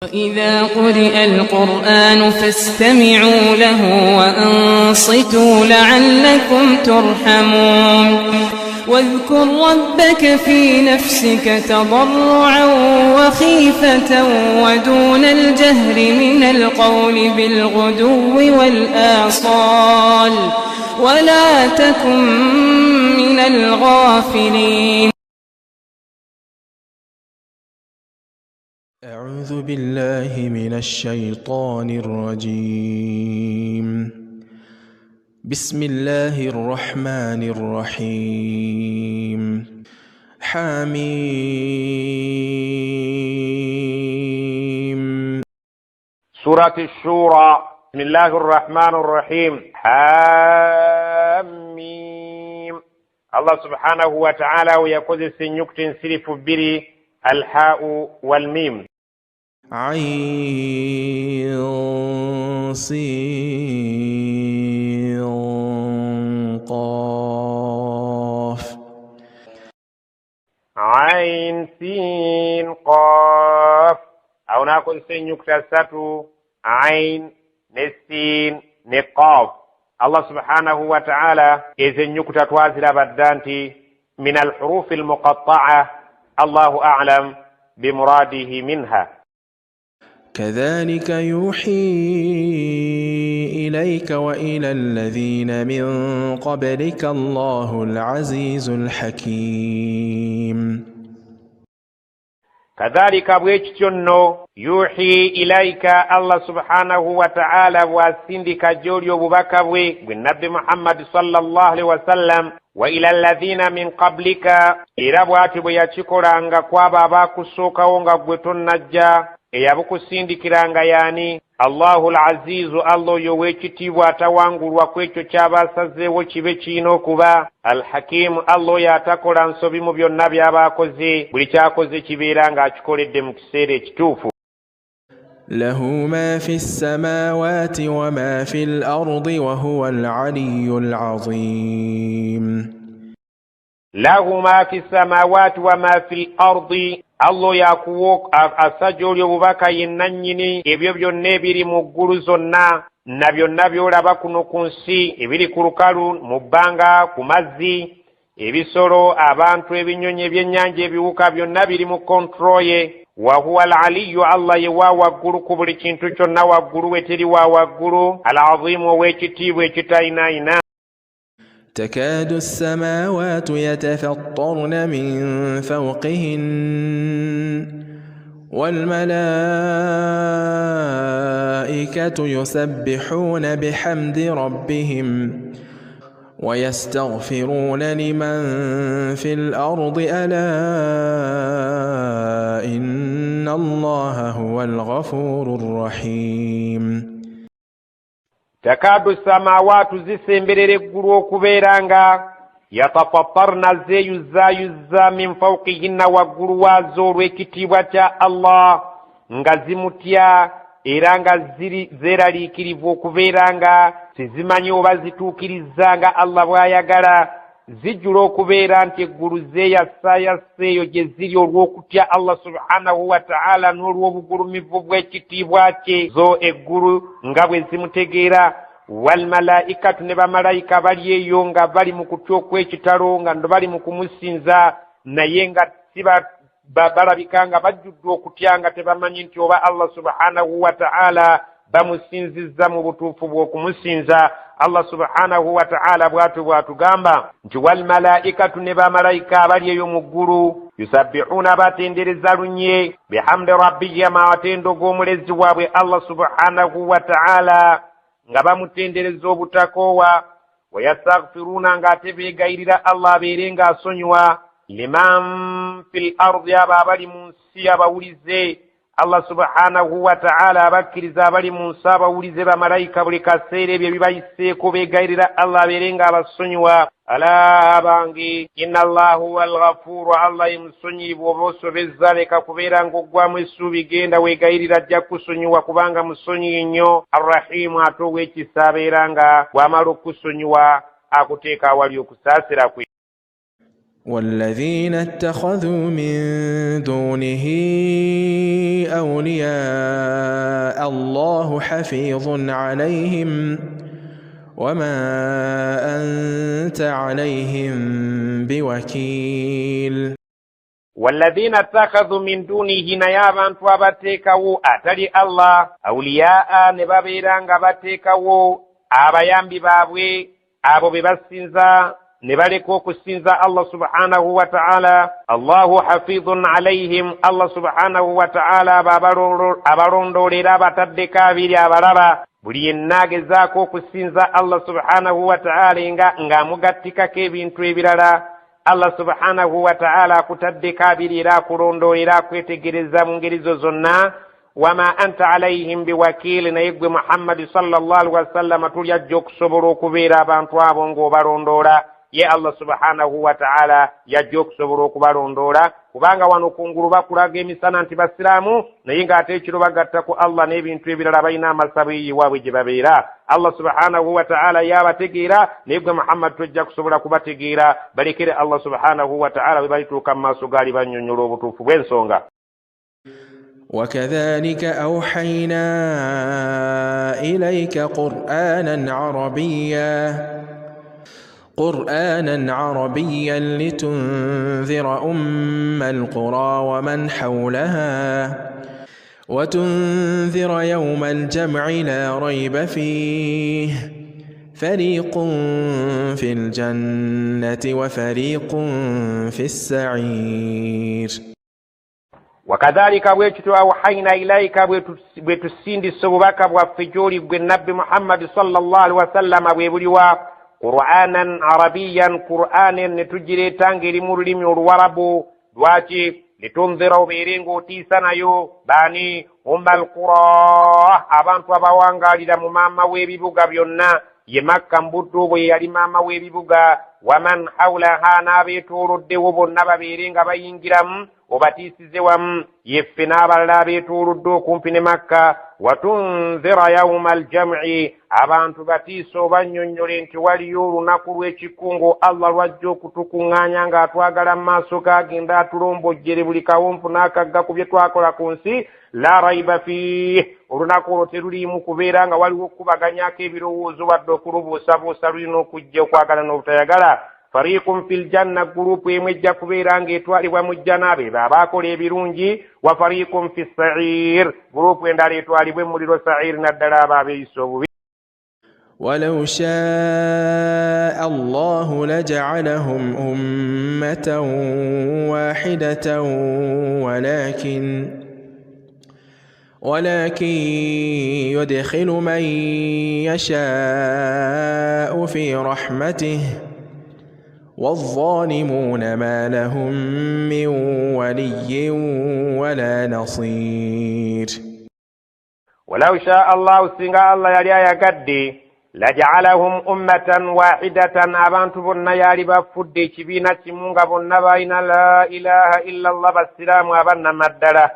وإذا قرئ القرآن فاستمعوا له وأنصتوا لعلكم ترحمون واذكر ربك في نفسك تضرعا وخيفة ودون الجهر من القول بالغدو والآصال ولا تكن من الغافلين. أعوذ بالله من الشيطان الرجيم. بسم الله الرحمن الرحيم. حميم. سورة الشورى. بسم الله الرحمن الرحيم. حميم. الله سبحانه وتعالى ويقول سنيكتن سلف بري الحاء والميم. عين صين قاف. عين سين قاف. أو ناكل سنيكتا ساتو عين نسين نقاف. الله سبحانه وتعالى إذا نيكتا توازل بدانتي من الحروف المقطعة الله أعلم بمراده منها. كذلك يوحي إليك وإلى الذين من قبلك الله العزيز الحكيم. كذلك بويتشنو يوحي إليك الله سبحانه وتعالى واسندك جوريو ببكوي بالنبي محمد صلى الله عليه وسلم وإلى الذين من قبلك إرابواتي بياتشكورانغا كوابا باكسوكا ونغا بوتون نجا eyabukusindikiranga yani Allahul Aziz Allah yowekitibwa atawangulwa kwekyo kyabasazeewo kibe kino okuba Al-Hakim Allah yatakola nsobi mu byonna byabakoze buli kyakoze kibeera nga akikoledde mu kiseera ekituufu. له ما في السماوات وما في الأرض وهو العلي العظيم. له ما في السماوات وما في الأرض Allah yakuwo asajja obubaka yenna nnyini ebyo byonna ebiri mu ggulu zonna na byonna byolaba kuno ku nsi ebiri ku lukalu mu bbanga ku mazzi ebisolo abantu ebinyonyi ebyennyanja ebiwuka byonna biri mu kontrol ye. wa huwa al-aliyyu Allah ye wa waggulu ku buli kintu kyonna waggulu weteri wa waggulu al-azimu ow'ekitiibwa ekitayinaayina. تكاد السماوات يتفطرن من فوقهن والملائكة يسبحون بحمد ربهم ويستغفرون لمن في الأرض ألا إن الله هو الغفور الرحيم. takadu samawatu zisemberera eggulu okubeera nga yatafattarna zeyuzayuza min fawqihinna waggulu waazo olw'ekitiibwa kya Allah nga zimutya era nga zeeraliikirivu okubeera nga tezimanyi oba zituukiriza nga Allah bw'ayagala zijjula okubeera nti eggulu zeeyasayasa eyo gye ziri olw'okutya Allah subhanahu wa ta'ala n'olw'obugulumivu bw'ekitiibwa kye zo eggulu nga bwe zimutegeera. wal malaikatu ne bamalayika bali eyo nga bali mu kutya okw'ekitalo nga ndo bali mu kumusinza naye nga balabika nga bajjudde okutya nga tebamanyi nti oba Allah subhanahu wa ta'ala bamusinzizza mu butuufu bw'okumusinza. Allah subhanahu wa ta'ala bw'atugamba nti wal malaikatu ne bamalayika abali eyo mu ggulu yusabbihuna batendereza lunye bihamdi rabbihim amatendo g'omulezi waabwe Allah subhanahu wa ta'ala nga bamutendereza obutakoowa wayastaghfiruna ng'ate beegayirira Allah abeere ng'asonyiwa liman fil ardi abo abali mu nsi abawulize Allah subhanahu wa ta'ala abakkiriza abali mu nsi abawulize bamalayika buli kaseera ebyo bibayiseeko beegayirira Allah abeere ng'abasonyiwa. ala bangi inna Allahu wal ghafuru Allah musonyibu oba osobezza leka kubeera ng'oggwamu essuubi genda weegayirira ajja kusonyiwa kubanga musonyi nnyo. Arrahimu ate ow'ekisa abeera nga bw'amala okusonyiwa akuteeka awali okusaasira kwe. والذين اتخذوا من دونه أولياء الله حفيظ عليهم وما أنت عليهم بوكيل والذين اتخذوا من دونه نيابا وابتكوا أتري الله أولياء نبابيران باتكوا abayambi baabwe abo bebasinza ne baleka okusinza Allah subhanahu wa ta'ala. Allahu hafidhun alayhim, Allah subhanahu wa ta'ala abalondoolera abataddeko abiri abalaba. Buli yenna agezaako okusinza Allah subhanahu wa ta'ala ng'amugattikako ebintu ebirala, Allah subhanahu wa ta'ala akutaddeko abiri era akulondoolera akwetegereza mu ngeri zo zonna. Wama anta alayhim biwakil, naye gwe Muhammad sallallahu alaihi wasallam tuli ajja okusobola okubeera abantu abo ng'obalondoola. Ye Allah subhanahu wa ta'ala yajja okusobola okubalondoola, kubanga wano kungulu bakulaga emisana nti basiraamu naye ng'ate ekiro bagatta ku Allah n'ebintu ebirala balina amasabu yiwaabwe gye babeera. Allah subhanahu wa ta'ala yabategeera, naye gwe Muhammad tojja kusobola kubategeera. Balekere Allah subhanahu wa ta'ala bwe balituuka mu maaso gaali bannyonnyola obutuufu bw'ensonga. وكذلك أوحينا إليك قرآنا عربيا لتنذر أم القرى ومن حولها وتنذر يوم الجمع لا ريب فيه فريق في الجنة وفريق في السعير. وكذلك bwekityo awhayna ilayka bwe tusindise obubaka bwaffe gy'oli gwe nabbi Muhammad sallallahu alaihi wasallam bwe buliwa Qur'anan Arabiyan, Qur'anen ne tugireetanga eri mu lulimi Oluwarabu. Lwaki? Litunzira obeere ng'otiisa nayo bani ummal qura, abantu abawangaalira mu maama w'ebibuga byonna, ye Makka mbuddu bwe yali maama w'ebibuga. Waman hawlaha, n'abeetooloddewo bonna babeere nga bayingiramu obatiisize wamu, yeffe n'abalala abeetoolodde okumpi ne Makka. Watunzira yawma aljam'i, abantu batiisa obannyonnyole nti waliyo olunaku lw'ekikungo Allah lwajja okutukuŋŋaanya ng'atwagala mu maaso g'agenda atulombojjere buli kawumpu n'akagga ku bye twakola ku nsi. La raiba fiih, olunaku olwo teruliimu kubeera nga waliwo okubaganyako ebirowoozo wadde okulubuusabuusa, lulina okujja okwagala n'obutayagala. Fariqun fil janna, gurupu emu ejja kubeera ng'etwalibwa mu jjana beebo abaakola ebirungi. Wa fariqun fis sa'ir, gurupu endala etwalibwa emmuliro sa'ir, naddala abo abeeyisa obubi. ولو شاء الله لجعلهم أمة واحدة ولكن يدخل من يشاء في رحمته والظالمون ما لهم من ولي ولا نصير. ولو شاء الله سنغا الله يلي يقدي لجعلهم أمة واحدة، abantu bonna yali bafudde ekibiina kimu nga bonna balina la ilaha illa Allah basiraamu abannama ddala.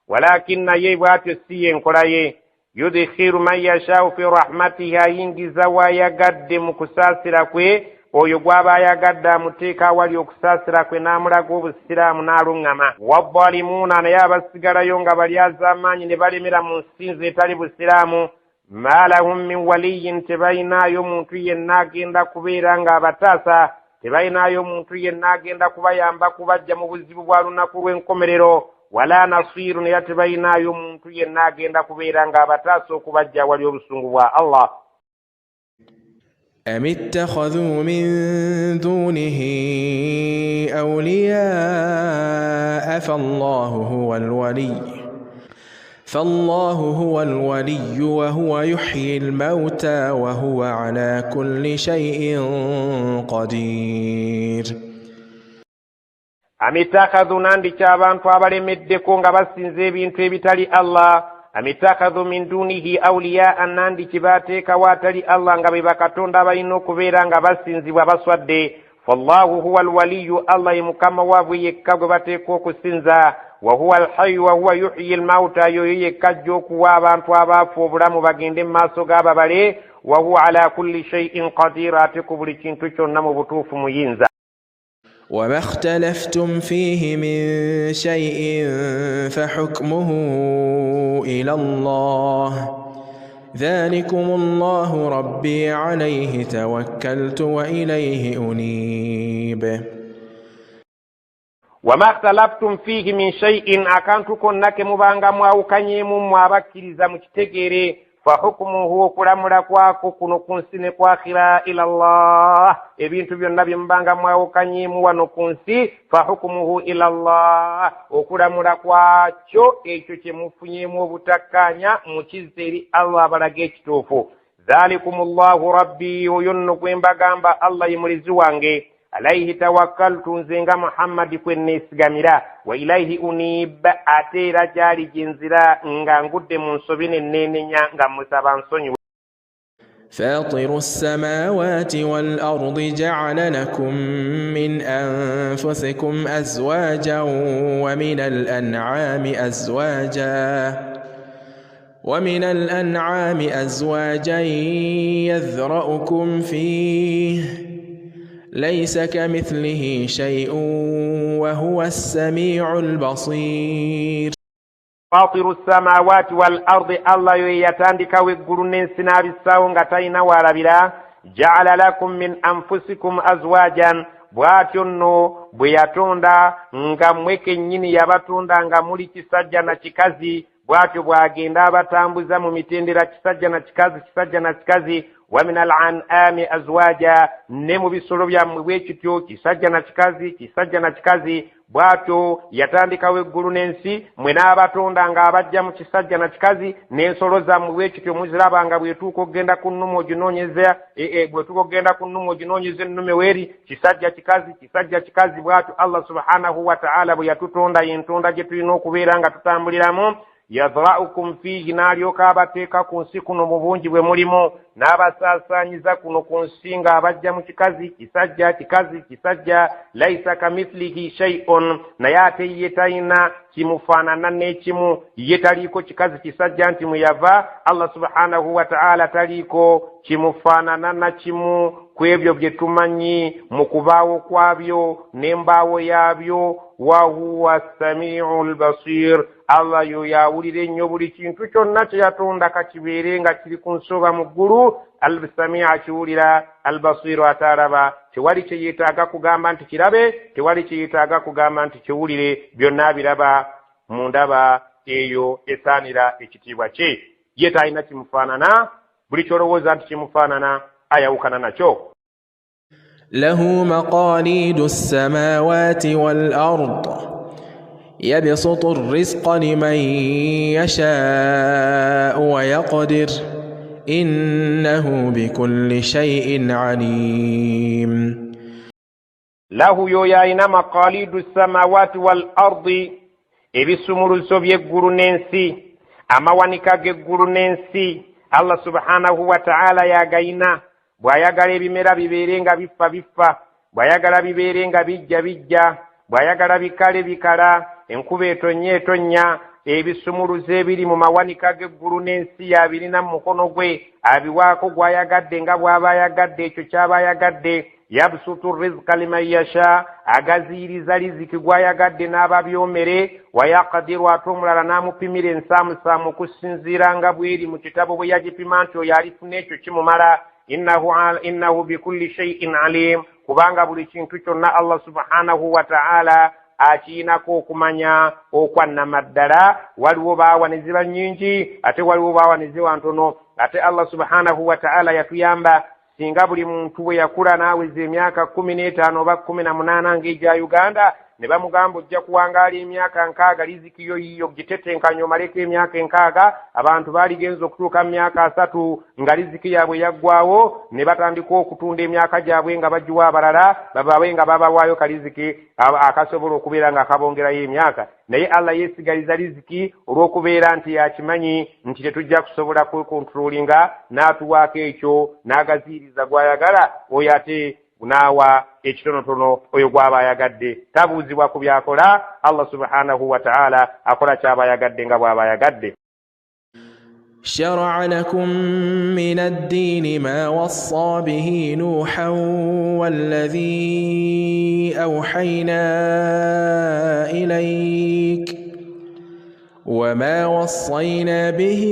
Walakinna ye bw'atyo si y'enkola ye. Yudkhilu man yashaa'u fi rahmatihi, ayingiza w'ayagadde mu kusaasira kwe, oyo gw'aba ayagadde amuteeka awali okusaasira kwe n'amulaga obusiraamu n'aluŋŋama. Wazzalimuuna, naye abasigalayo nga bali az'amaanyi ne balemera mu nsinzi etali busiraamu, ma lahum min waliyin, tebalinaayo muntu yenna agenda kubeera ng'abataasa, tebalinaayo muntu yenna agenda kubayamba kubajja mu buzibu bwa lunaku lw'enkomerero. Wala nasiru, naye tebalinaayo muntu yenna agenda kubeera ng'abataasa okubajja awali obusungu bwa Allah. أم اتخذوا من دونه أولياء فالله هو الولي وهو يحيي الموتى وهو على كل شيء قدير. أم اتخذوا نانديك abantu abalemeddeko nga basinza ebintu ebitali Allah. Amitakazu min dunihi awliya, nandiki bateeka waatali Allah nga be bakatonda balina okubeera nga basinzibwa baswadde. Fallahu huwa alwaliyu, Allah ye mukama waabwe yekka gwe bateeka okusinza. Wa huwa alhayyu wa huwa yuhyi almauta, yoyo yekka ajja okuwa abantu abaafu obulamu bagende mu maaso g'ababale. Wa huwa ala kulli shay'in qadir, ate ku buli kintu kyonna mu butuufu muyinza. وما اختلفتم فيه من شيء فحكمه إلى الله ذلكم الله ربي عليه توكلت وإليه أنيب وما اختلفتم فيه من شيء أكانتكم نك مبانغا مواوكانيم mwabakiriza mukitegere فحكمه kulamula kwako kuno kunsi kwakhira ila Allah ebintu byonna byembanga mwawukanyimu wano kunsi فحكمه ila Allah okulamula kwakyo ekyo kyemufunyemu obutakanya mukizeri Allah abalage ekituufu dhalikumullahu rabbi oyonno kwembagamba Allah yemulizi wange alayhi tawakkaltu nzenga Muhammad kwenesigamira wa ilayhi unib atera jali jinzira nga ngudde mu nsobi nennenya nga musaba nsonyi فاطر السماوات والأرض جعل لكم من أنفسكم أزواجا ومن الأنعام أزواجا يذرأكم فيه ليس كمثله شيء وهو السميع البصير فاطر السماوات والأرض الله يتاندك ويقولون سناب الساون غتاينا ورابلا جعل لكم من أنفسكم أزواجا bwatyo bweyatonda nga mweke nyini yabatonda nga muli kisajja na kikazi bwatyo bwagenda abatambuza mu mitendera kisajja na kikazi wa min al-an'ami azwaja ne mu bisolo byammwe bwekityo kisajja na kikazi bwatyo yatandikawo eggulu n'ensi mwe n'abatonda nga abajja mu kisajja na kikazi n'ensolo zammwe bwekityo muziraba nga bwetuuka okugenda ku nnume oginoonyeza ennume weeri kisajja kikazi bwatyo Allah subhanahu wa ta'ala bwe yatutonda yentonda gye tulina okubeera nga tutambuliramu yadhra'ukum fihi n'alyoka abateeka ku nsi kuno mu bungi bwe mulimu n'abasaasaanyiza kuno ku nsi nga abajja mu kisajja laisa kamithlihi shay'un naye ate ye talina kimufaanana n'ekimu ye taliiko kisajja nti muyava Allah subhanahu wa ta'ala taliiko kimufaanana na kimu ku ebyo bye tumanyi mu kubaawo kwabyo n'embaawo yaabyo wa huwa samiul basir Allah yo yawulira ennyo buli kintu kyonna kye yatonda kakibeere nga kiri ku nsoba mu ggulu al-sami'a akiwulira al-basir ataraba tewali kye yeetaaga kugamba nti kirabe tewali kye yeetaaga kugamba nti kiwulire byonna biraba mu ndaba eyo esaanira ekitiibwa kye ye talina kimufaanana buli kyolowooza nti kimufaanana ayawukana nakyo له مقاليد السماوات والأرض يبسط الرزق لمن يشاء ويقدر إنه بكل شيء عليم له يوياين مقاليد السماوات والأرض ebisumuluzo by'eggulu n'ensi amawanika g'eggulu n'ensi Allah subhanahu wa ta'ala yagayina bw'ayagala ebimera bibeere nga bifa bw'ayagala bibeere nga bijja bw'ayagala bikale bikala enkuba etonnya ebisumuluzo ebiri mu mawanika g'eggulu n'ensi yabirina mu mukono gwe abiwaako gw'ayagadde nga bw'aba ayagadde ekyo ky'aba ayagadde yabsutu rizqa liman yasha agaziyiriza riziki gw'ayagadde n'ababyomere wayaqdiru ate omulala n'amupimira ensaamusaamu okusinziira nga bw'eri mu kitabo bwe yagipima nti oyo alifuna ekyo kimumala innahu bikulli shay'in alim kubanga buli kintu kyonna Allah subhanahu wa ta'ala akiinako okumanya okwannamaddala waliwo baawa ne ziba nnyingi ate waliwo baawa ne ziba ntono ate Allah subhanahu wa ta'ala yatuyamba singa buli muntu bwe yakula n'aweza emyaka 15 oba 18 ng'egya Uganda ne bamugamba ojja kuwangaala emyaka 6 riziki yo yiyo gitetenkanya omaleko emyaka 6 abantu baaligenza okutuuka mu myaka 3 nga riziki yaabwe yaggwawo ne batandika okutunda emyaka gyabwe nga bagiwa abalala babawe nga babawaayo kaliziki akasobola okubeera nga akabongerayo emyaka naye Allah yeesigaliza riziki olw'okubeera nti yakimanyi nti tetujja kusobola kwekontrolinga n'atuwaako ekyo n'agaziiriza gw'ayagala oyo ate naawa ekitonotono oyo gw'aba ayagadde tabuuzibwa ku byakola Allah subhanahu wa ta'ala akola ky'aba ayagadde nga bw'aba ayagadde شرع لكم من الدين ما وصى به نوحا والذي أوحينا إليك وما وصينا به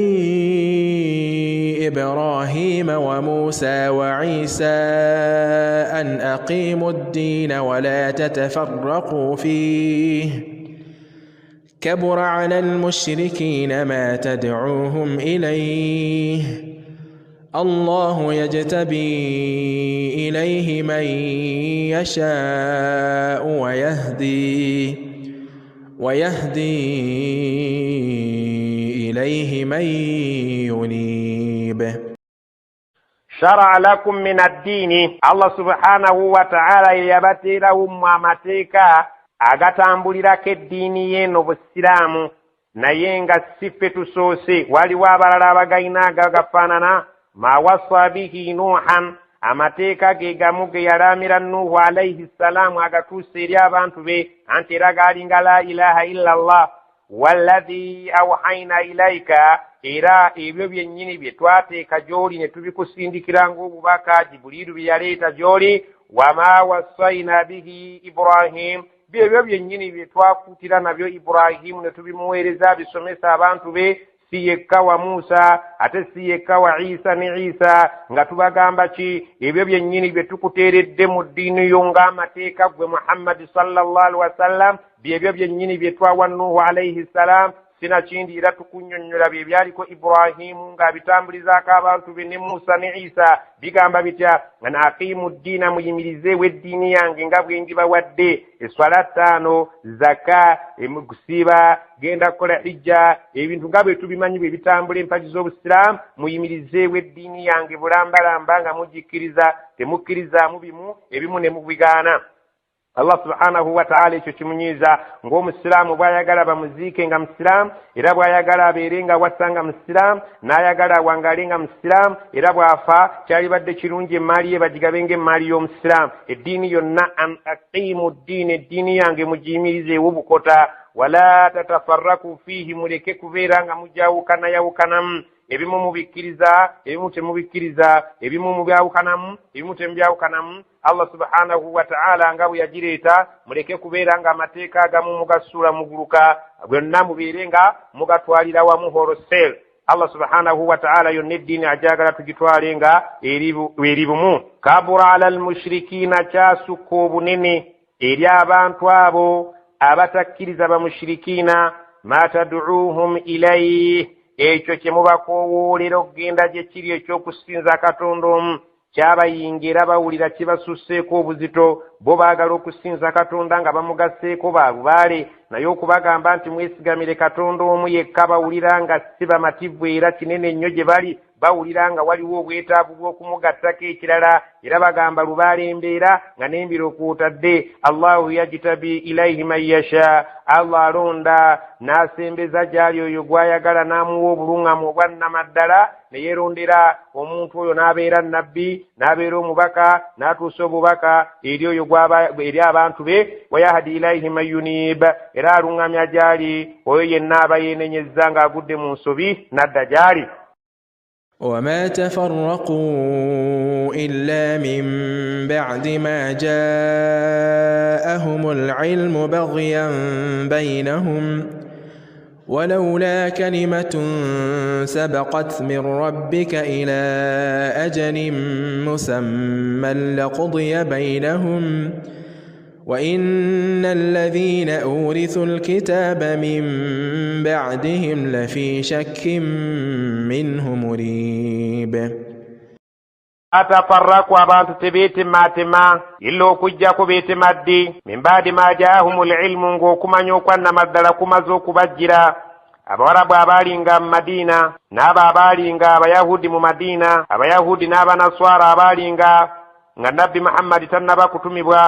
إبراهيم وموسى وعيسى أن أقيموا الدين ولا تتفرقوا فيه كبر على المشركين ما تدعوهم إليه الله يجتبي إليه من يشاء ويهدي إليه من ينيب شرع لكم من الدين الله سبحانه وتعالى يبتي لهم أمتيكا agatambulirako eddiini y'eno busiraamu naye nga si ffe tusoose waliwo abalala abagalina agagafaanana ma wassa bihi nuuhan amateeka ge gamu ge yalaamira nuuhu alayhi ssalaamu agatuusa eri abantu be anti era gaalinga la ilaha illa allah walladhi awhayna ilayka era ebyo byennyini bye twateeka gy'oli ne tubikusindikira ng'obubaka jibuliiru bye yaleeta gy'oli wama wassayna bihi ibrahim ebyo byennyini bye twakuutira nabyo Ibrahimu ne tubimuweereza bisomesa abantu be si yekka wa Musa ate si yekka wa Isa ne Isa nga tubagamba ki ebyo byennyini bye tukuteeredde mu ddiini yo ng'amateeka gwe Muhammad sallallahu alaihi wasallam byebyo byennyini bye twawa Nuhu alayhi salam sina kindi era tukunnyonnyola bye byaliko Ibrahimu ng'abitambulizaako abantu be ne Musa ne Isa bigamba bitya nga aqimu ddiina muyimirizeewo eddiini yange nga bwe ngibawadde eswala ttaano zaka emugusiba genda kukola hijja ebintu nga bwe tubimanyi bwe bitambula empagi z'obusiraamu muyimirizeewo eddiini yange bulambalamba nga mugikkiriza temukkirizaamu bimu ebimu ne mubigaana Allah subhanahu wa ta'ala ekyo kimunyiiza ng'omusiraamu bw'ayagala bamuziike nga musiraamu era bw'ayagala abeere nga wassa nga musiraamu n'ayagala awangale nga musiraamu era bw'afa kyalibadde kirungi emmaali ye bagigabe ng'emmaali y'omusiraamu eddiini yonna an aqimu ddiini eddiini yange mugiyimirizeewo bukota wala tatafarraku fiihi muleke kubeera nga mujawukanayawukanamu ebimu mubikkiriza ebimu temubikkiriza ebimu mubyawukanamu ebimu temubyawukanamu Allah subhanahu wa ta'ala nga bwe yagireeta muleke kubeera nga amateeka agamu mugasuula muguluka byonna mubeere nga mugatwalira wamu wholesale Allah subhanahu wa ta'ala yonna eddiini ajagala tugitwale nga eri bumu kabura ala almushrikiina kyasukka obunene eri abantu abo abatakkiriza bamushrikiina ma tad'uuhum ilayhi ekyo kye mubakoowoolera okugenda gye kiri ekyokusinza katonda omu kyabayingira bawulira kibasusseeko obuzito bo baagala okusinza katonda nga bamugaseeko balubaale naye okubagamba nti mwesigamire katonda omu yekka bawulira nga si bamativu era kinene nnyo gye bali bawulira nga waliwo obwetaavu bw'okumugattako ekirala era bagamba lubaale embeera nga n'embiro kwotadde allahu yajitabi ilaihi man yasha allah alonda n'asembeza gy'ali oyo gw'ayagala n'amuwa obuluŋŋamu obwannamaddala ne yeerondera omuntu oyo n'abeera nnabbi n'abeera omubaka n'atuusa obubaka eri oyo eri abantu be wayahdi ilaihi man yunib era aluŋŋamya gy'ali oyo yenna aba yeenenyezza ng'agudde mu nsobi n'adda gy'ali وما تفرقوا إلا من بعد ما جاءهم العلم بغيا بينهم ولولا كلمة سبقت من ربك إلى أجل مسمى لقضي بينهم وإن الذين أورثوا الكتاب من بعدهم لفي شك منه مريب atafarraku abantu tebeetemmatema illa okuggyako beetemadde min baadi ma jaahumul ilmu ng'okumanya okwannamaddala kumaze okubajjira abawarabu abaalinga mu madiina n'abo abaalinga abayahudi mu madiina abayahudi n'abanaswara abaalinga nga nabbi muhammadi tannaba kutumibwa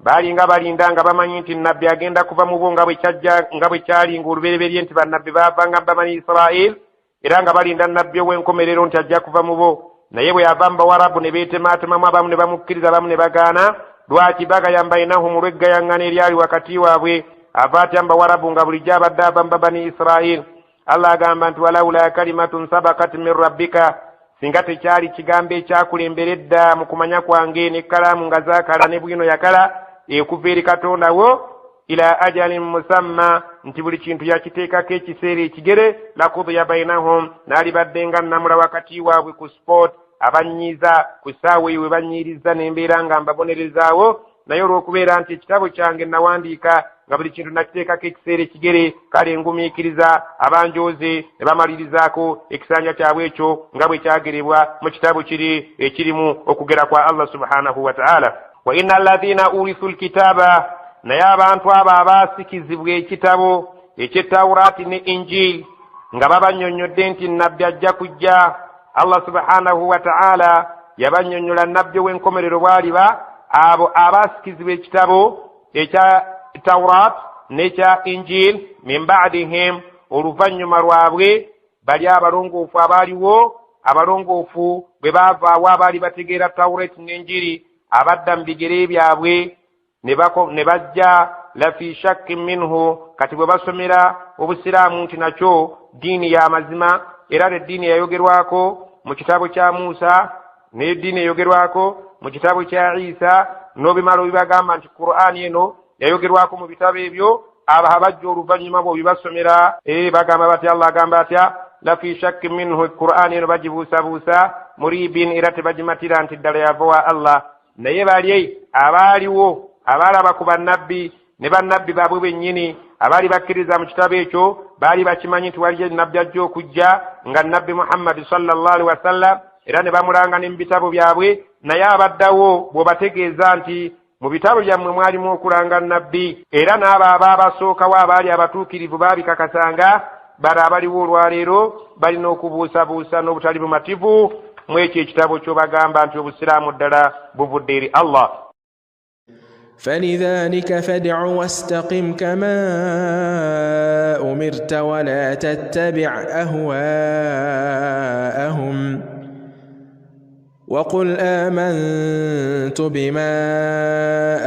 baalinga balinda nga bamanyi nti nabbi agenda kuva mu bo nga bwe kyalinga olubereberye nti bannabbi baavanga mu bamani Isirayiri era nga balinda nabbi ow'enkomerero nti ajja kuva mu bo naye bwe yava mu bawarabu ne beetemaatemamu abamu ne bamukkiriza abamu ne bagaana lwaki bagayamba bainahum olw'eggayaŋŋana eryali wakati waabwe ava atya mu bawarabu nga bulijjo abadde ava mu bani Isirayiri Allah agamba nti walaula kalimatun sabakat min rabbika singa tekyali kigambo ekyakulemberedda mu kumanya kwange n'ekkalaamu nga zaakala ne bwino yakala okuva eri Katonda wo ila ajalin musamma nti buli kintu yakiteekako ekiseera ekigere lakudiya bainahum naalibadde nga nnamula wakati waabwe ku sport abanyiiza ku ssaawa eyo we banyiiriza n'embeera nga mbabonerezaawo naye olw'okubeera nti ekitabo kyange nawandiika nga buli kintu nakiteekako ekiseera ekigere kale ngumiikiriza abanjooze ne bamalirizaako ekisanja kyabwe ekyo nga bwe kyagerebwa mu kitabo kiri ekirimu okugera kwa Allah subhanahu wa ta'ala. Wa inna alladhina urithu alkitaba naye abantu abo abaasikizibwa ekitabo eky'Etawuraati ne Injili nga babannyonnyodde nti nabbi ajja kujja. Allah subhanahu wa ta'ala yabannyonnyola nabbi w'enkomerero bwaliba abo abaasikizibwa ekitabo ekya Tawrat n'ekya Injili min ba'dihim oluvannyuma lwabwe bali abalongoofu abaaliwo abalongoofu bwe baavaawo abaali bategeera Tawrat n'Injili abadda mu bigere byabwe ne bajja la fi shakkin minhu kati bwe basomera obusiraamu nti nakyo diini ya mazima era n'eddiini yayogerwako mu kitabo kya Musa n'eddiini eyogerwako mu kitabo kya Isa n'obimala obibagamba nti Qur'ani eno yayogerwako mu bitabo ebyo abo abajja oluvannyuma bw'obibasomera bagamba batya Allah agamba atya la fi shakkin minhu Qur'ani eno bagibuusabuusa muribin era tebagimatira nti ddala yava wa Allah. Naye bali abaaliwo abaalaba ku bannabbi ne bannabbi baabwe bennyini abaali bakkiriza mu kitabo ekyo baali bakimanyi nti waliyo nabbi ajja okujja nga nabbi Muhammad sallallahu alaihi wasallam era ne bamulanga ne mu bitabo byabwe. Naye abaddawo bw'obategeeza nti mu bitabo byammwe mwalimu okulanga nabbi era n'abo abaabasookawo abaali abatuukirivu baabikakasanga bali abaliwo olwaleero balina okubuusabuusa n'obutali bumativu mu ekyo ekitabo ky'obagamba nti obusiraamu ddala buvudde eri Allah. فلذلك فادع واستقم كما أمرت ولا تتبع أهواءهم وقل آمنت بما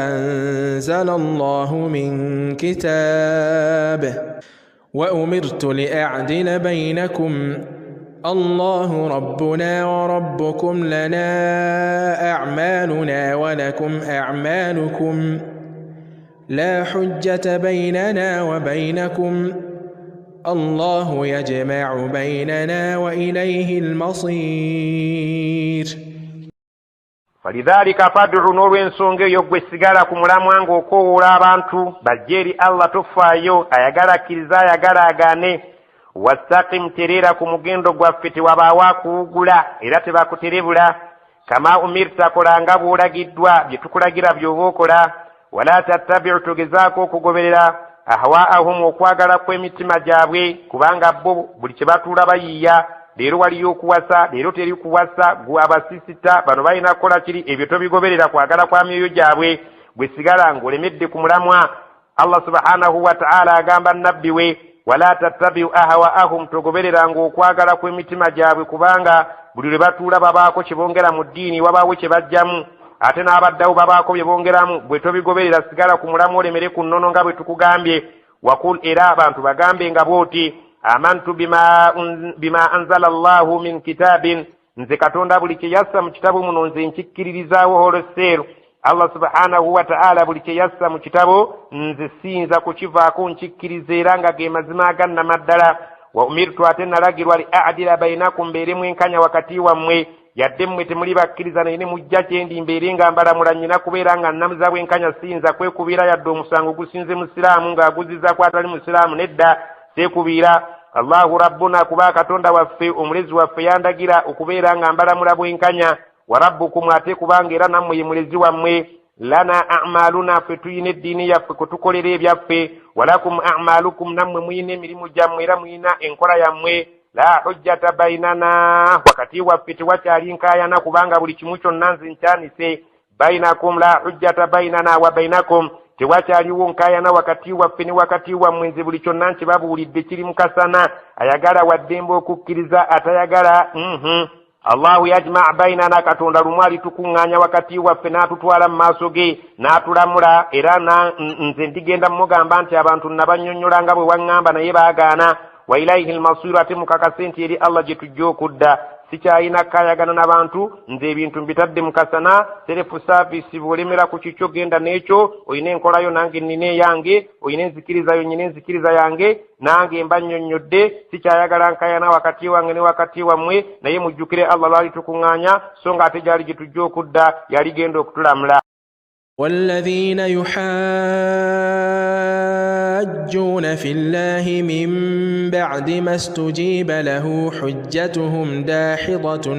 أنزل الله من كتاب وأمرت لأعدل بينكم الله ربنا وربكم لنا أعمالنا ولكم أعمالكم لا حجة بيننا وبينكم الله يجمع بيننا وإليه المصير. فلذلك فادع n'olw'ensonga eyo gwe sigala ku mulamwa ng'okoowola abantu bajje eri Allah tofaayo ayagala akkiriza ayagala agaane. Wastaqim terera ku mugendo gwaffe tewabaawo akuwugula era tebakuterebula. Kama umirta kolanga bw'olagiddwa bye tukulagira by'oba okola. Wala tattabi'u togezaako okugoberera ahwaahum okwagala kw'emitima gyabwe kubanga bo buli kye batuula bayiiya. Leero waliyo okuwasa leero teri kuwasa gwe abasisita bano balina kukola kiri ebyo tobigoberera kwagala kwa myoyo gyabwe. Bwe sigala ng'olemedde ku mulamwa Allah subhanahu wa ta'ala agamba nabbi we wala tattabi'u ahwaahum togobereranga okwagala kw'emitima gyabwe kubanga buli lwe batuula babaako kye bongera mu ddiini wabaawo kye bajjamu ate n'abaddawo babaako bye bongeramu. Bwe tobigoberera sigala ku mulamwa olemere ku nnono nga bwe tukugambye. Wakul era abantu bagambe nga bw'oti amantu bima anzala Allahu min kitabin nze Katonda buli kye yassa mu kitabu muno nze nkikkiririzaawo holoseero. Allah subhanahu wa ta'ala buli kye yassa mu kitabo nze siyinza kukivaako nkikkiriza era nga ge mazima agannama ddala. Wa umirtu ate nalagirwa li a'dila bainakum mbeeremu enkanya wakati wammwe yadde mmwe temuli bakkiriza naye ne mujja kyendi mbeere nga mbalamula nnyina kubeera nga nnamuza bwenkanya siyinza kwekubira yadde omusango gusinze musiraamu ng'aguzizza ku atali musiraamu nedda seekubira. Allahu rabbuna kuba Katonda waffe omulezi waffe yandagira okubeera nga mbalamula bwenkanya. Wa rabbukum ate kubanga era nammwe ye mulezi wammwe. Lana a'maluna ffe tuyina eddiini yaffe kwe tukolera ebyaffe. Walakum a'malukum nammwe muyina emirimu gyammwe era muyina enkola yammwe. La hujjata bainana wakati waffe tewakyali nkaayana kubanga buli kimu kyonna nze nkyanise. Bainakum la hujjata bainana wa bainakum tewakyaliwo nkaayana wakati waffe ne wakati wammwe nze buli kyonna nkibabuulidde kiri mukasana ayagala waddembe okukkiriza atayagala Allahu yajma' bainana Katonda lumu alitukuŋŋaanya wakati waffe n'atutwala mu maaso ge n'atulamula era nze ndigenda mugamba nti abantu nabannyonnyola nga bwe waŋŋamba naye baagaana. wa ilaihi almasir ate mukakase nti eri Allah gye tujja okudda. Sikyalina kayagana n'abantu nze ebintu mbitadde mukasana terefu saavisi bw'olemera ku kikyo genda n'ekyo olina enkolayo nange nnina eyange olina enzikirizayo nyina enzikiriza yange nange mba nnyonnyodde sikyayagala nkayana wakati wange ne wakati wammwe naye mujjukire Allah lwali tukuŋŋaanya so nga ate gyali gye tujja okudda yali genda okutulamula. والذين يحاجون في الله من بعد ما استجيب له حجتهم داحضة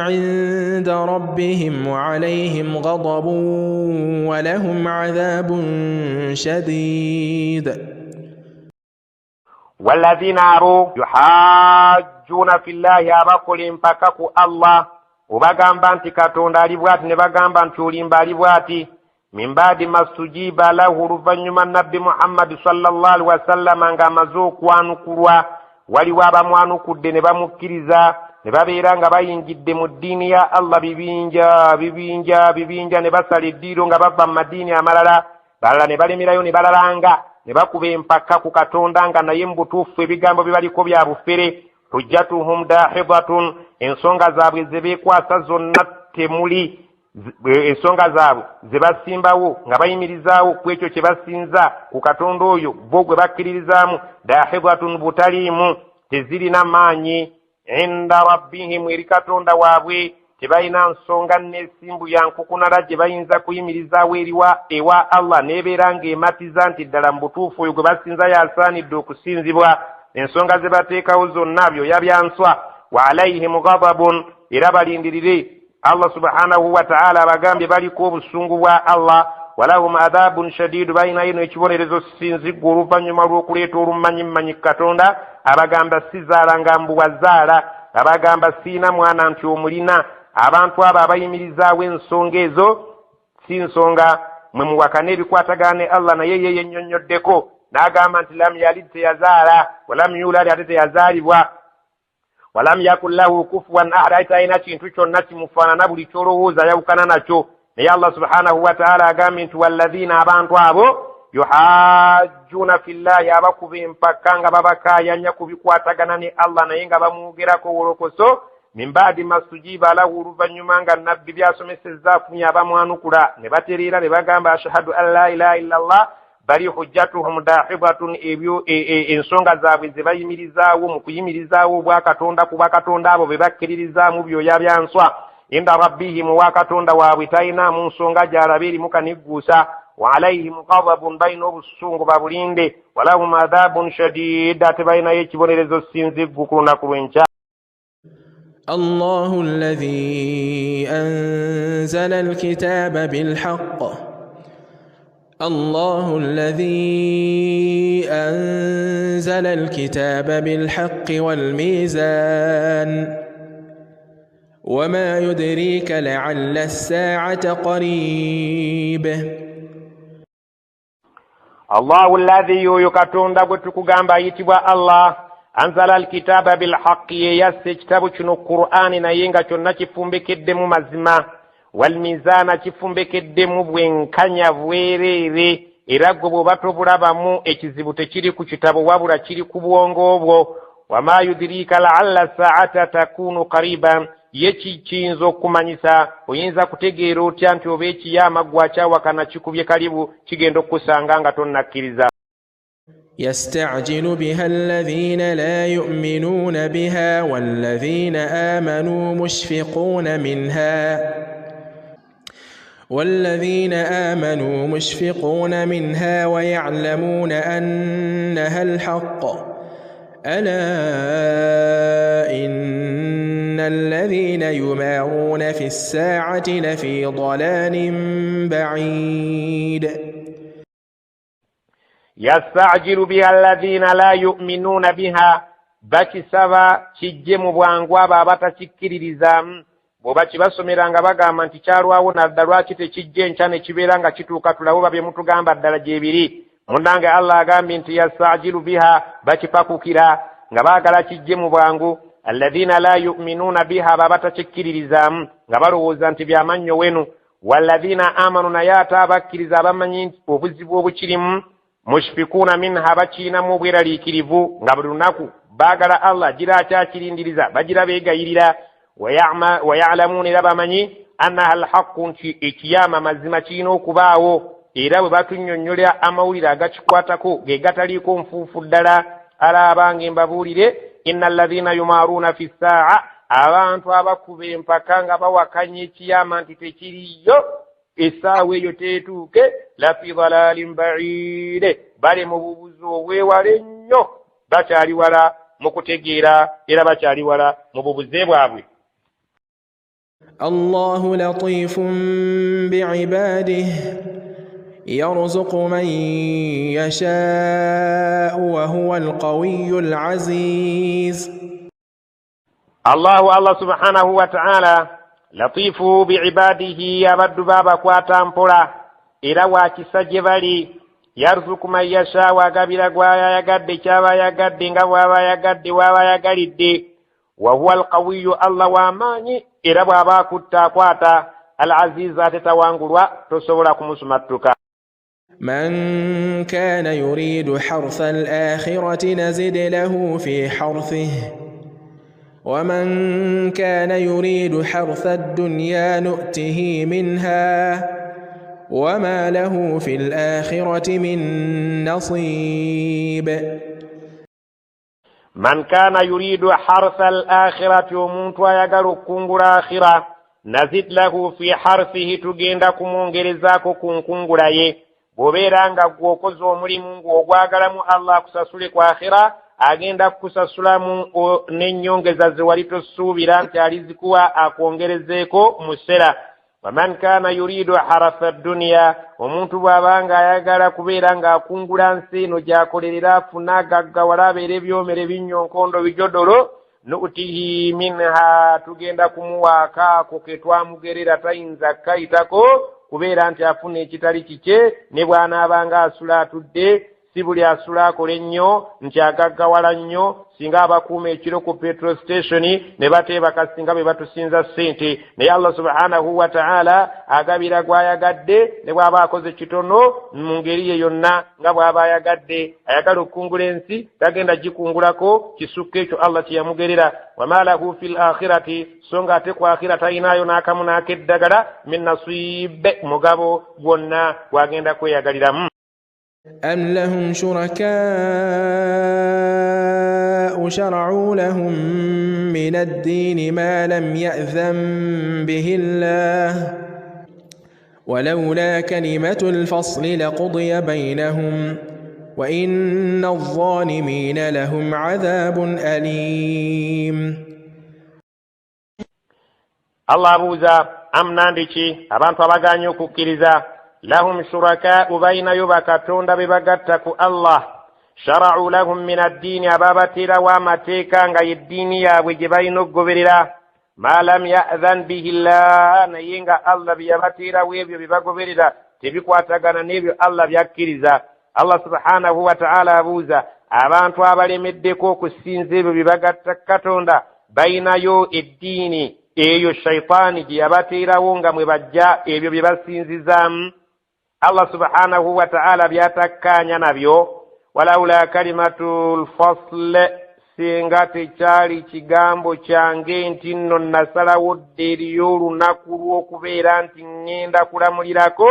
عند ربهم وعليهم غضب ولهم عذاب شديد. والذين يحاجون في الله أبقل مبكك الله ubagamba nti Katonda ali bw'ati ne bagamba nti olimba ali bw'ati min baadi masujiba lahu oluvannyuma nabbi Muhammad sallallahu alaihi wasallam ng'amaze okwanukulwa waliwo abamwanukudde ne bamukkiriza ne babeera nga bayingidde mu ddiini ya Allah bibinja ne basala eddiiro nga bava mu madiini amalala balala ne balemerayo ne balalanga ne bakuba empaka ku Katonda nga naye mu butuufu ebigambo bibaliko bya bufere. Hujjatuhum dahidatun ensonga zaabwe ze beekwasa zonna temuli ensonga zaabwe ze basimbawo nga bayimirizaawo ku ekyo kye basinza ku Katonda oyo bo gwe bakkiririzaamu dahidatun butaliimu tezirina maanyi inda rabbihim eri Katonda waabwe tebalina nsonga n'essimbu ya nkukunala gye bayinza kuyimirizaawo ewa Allah n'ebeera ng'ematiza nti ddala mu butuufu oyo gwe basinza yasaanidde okusinzibwa. Ensonga ze bateekawo zonna byoya byanswa wa alaihim ghadabun era balindirire Allah subhanahu wa ta'ala abagambye baliko obusungu bwa Allah walahum adhabun shadidu balina ino ekibonerezo sinziggu oluvannyuma lw'okuleeta olumanyimanyi Katonda abagamba sizaalanga mbuwazaala abagamba siina mwana nti omulina abantu abo abayimirizaawo ensonga ezo si nsonga mwe muwakane ebikwatagana ne Allah naye ye yennyonnyoddeko n'agamba nti lam yalid teyazaala walam yulad ate teyazaalibwa walam yakun lahu kufuwan ahad ate talina kintu kyonna kimufaanana buli kyolowooza yawukana nakyo. Naye Allah subhanahu wa ta'ala agambye nti walladhiina abantu abo yuhajjuna fillahi abakuba empaka nga babakaayanya ku bikwatagana ne Allah naye nga bamwogerako wolokoso min baadi masujiba lahu oluvannyuma nga nabbi byasomesezza afunye abamwanukula ne batereera ne bagamba ashhadu an la ilaha illa Allah bali hujjatuhum dahibatun ebyo ensonga zaabwe ze bayimirizaawo mu kuyimirizaawo obwa Katonda ku bakatonda abo be bakkiririzaamu byoya byanswa inda rabbihim wa Katonda waabwe talinamu nsonga gy'alaba erimu kanigguusa wa alaihim ghadabun balina obusungu babulinde walahum adhabun shadid ate balinayo ekibonerezo sinziggu ku lunaku lw'enkya. الله الذي أنزل الكتاب بالحق والميزان وما يدريك لعل الساعة قريب. الله الذي يكتون دغتكugamba yitibwa Allah anzala alkitaba bilhaqqi yasse kitabu kino Qur'ani naye nga kyonna kifumbekeddemu mazima walmizana kifumbekeddemu bwenkanya bwereere era gwe bw'oba tobulabamu ekizibu tekiri ku kitabo wabula kiri ku bwongo obwo. Wama yudirika la'alla saata takunu qariban ye kiyinza okumanyisa oyinza kutegeera otya nti oba ekiyama gwakyawakana kikubye kalibu kigenda okukusanga nga tonnakkiriza. يستعجل بها الذين لا يؤمنون بها والذين آمنوا مشفقون منها ويعلمون أنها الحق ألا إن الذين يمارون في الساعة لفي ضلال بعيد. يستعجل بها الذين لا يؤمنون بها bakisaba kijje mu bwangu abo abatakikkiririzaamu bw'oba kibasomera nga bagamba nti kyalwawo nadda lwaki tekijje enkya ne kibeera nga kituuka tulawo babye mutugamba ddala gyebiri. Munnange Allah agambye nti yastajilu biha bakipakukira nga baagala kijje mu bwangu alladhina la yu'minuuna biha abo abatakikkiririzaamu nga balowooza nti byamannyo wenu walladhina amanu naye ate abakkiriza abamanyi nti obuzibu obukirimu mushfikuna minha bakiinamu obweraliikirivu nga buli lunaku baagala Allah gira akyakirindiriza bagira beegayirira wayalamuuna era bamanyi annaha alhaqu nti ekiyama mazima kirina okubaawo era bwe batunnyonnyola amawulire agakikwatako ge gataliiko nfuufu ddala alaabanga embabuulire inna alladhina yumaaruuna fi ssaa'a abantu abakuba empaka nga bawakanya ekiyama nti tekiriyo essaawa eyo teetuuke lafi dalalin baide bali mu bubuzi obwewala ennyo bakyali wala mu kutegeera era bakyali wala mu bubuze bwabwe. Allahu latifun bi'ibadihi yarzuqu man yasha'u wa huwa al-qawiyyul aziz. Allah subhanahu wa ta'ala latifu bi'ibadihi abaddu babakwata mpola era wakisa gye bali yarzuqu man yasha'u agabira gw'ayagadde ky'abayagadde nga bw'abayagadde w'abayagalidde wa huwa al-qawiyyu Allah w'amaanyi era bw'aba akutte akwata al-aziz ate tawangulwa tosobola kumusumattuka. Man kana yuridu hartha al-akhirati nazid lahu fi harthihi wa man kana yuridu hartha ad-dunya nu'tihi minha wa ma lahu fi al-akhirati min nasib. Man kana yuridu hartha al-akhirati omuntu ayagala okukungula akhira nazid lahu fi harthihi tugenda kumwongerezaako ku nkungula ye. Bw'obeera nga gw'okoze omulimu ng'ogwagalamu Allah akusasule ku akhira agenda kukusasulamu n'ennyongeza ze wali tosuubira nti alizikuwa akwongerezeeko mu ssera. Waman kana yuridu hartha ad-dunya omuntu bw'abanga ayagala kubeera ng'akungula nsi eno gy'akolerera afuna agaggawala abeera ebyomere binnyonkondo bijodolo nu'tihi minha tugenda kumuwaaka ako ke twamugerera tayinza kayitako kubeera nti afuna ekitali kike ne bw'anaabanga asula atudde si buli asula akola ennyo nti agaggawala nnyo singa abakuuma ekiro ku petrol station ne bateebaka singa be batusinza ssente naye Allah subhanahu wa ta'ala agabira gw'ayagadde ne bw'aba akoze kitono mu ngeri ye yonna nga bw'aba ayagadde ayagala okukungula ensi tagenda gikungulako kisukka ekyo Allah kye yamugerera wama lahu fil akhirati so nga ate ku akhira talinayo n'akamu n'akeddagala min nasibe mugabo gwonna gwagenda kweyagaliramu. أم لهم شركاء شرعوا لهم من الدين ما لم يأذن به الله ولولا كلمة الفصل لقضي بينهم وإن الظالمين لهم عذاب أليم. الله أبوزا أم نانديكي أبانتو أبغانيو كوكيريزا lahum shurakaa'u baynayo bakatonda be bagatta ku Allah shara'u lahum min ad-diini ababatirawo amateeka nga yeddiini yaabwe gye balina okugoberera ma lam ya'dhan bihi llah naye nga Allah bye yabateerawo ebyo bye bagoberera tebikwatagana n'ebyo Allah byakkiriza. Allah subhanahu wa ta'ala abuuza abantu abalemeddeko okusinza ebyo bye bagatta katonda bayinayo eddiini eyo shaytaani gye yabateerawo nga mwe bajja ebyo bye basinzizaamu Allah subhanahu wa ta'ala byatakkaanya nabyo walaula kalimatul fasl singa tekyali kigambo kyange nti nno nasalawo dde eriyo olunaku lw'okubeera nti ŋŋenda kulamulirako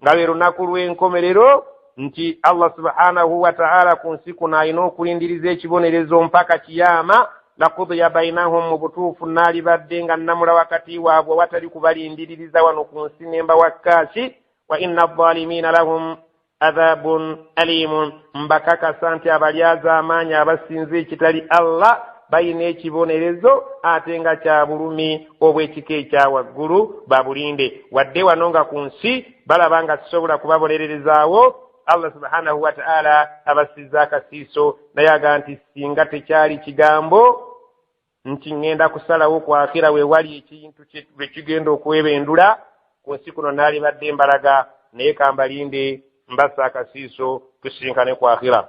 nga lwe lunaku lw'enkomerero nti Allah subhanahu wa ta'ala ku nsi kuno alina okulindiriza ekibonerezo mpaka kiyama laqudiya bainahum mu butuufu naalibadde nga nnamula wakati waabwe watali kubalindiririza wano ku nsi nemba wakkaaki wa inna adh-dhalimina lahum adhabun alimun mbakakasa nti abalyaza amaanyi abasinza ekitali Allah bayina ekibonerezo ate nga kya bulumi obw'ekika ekya waggulu babulinde wadde wano nga ku nsi balaba nga sisobola kubabonererezaawo Allah subhanahu wa ta'ala abasizza akasiiso naye aga nti singa tekyali kigambo nti ŋŋenda kusalawo ku akhira we wali ekintu bwe kigenda okwebendula ku nsi kuno naali badde mbalaga naye kambalinde mbassa akasiiso tusinkane ku akhira.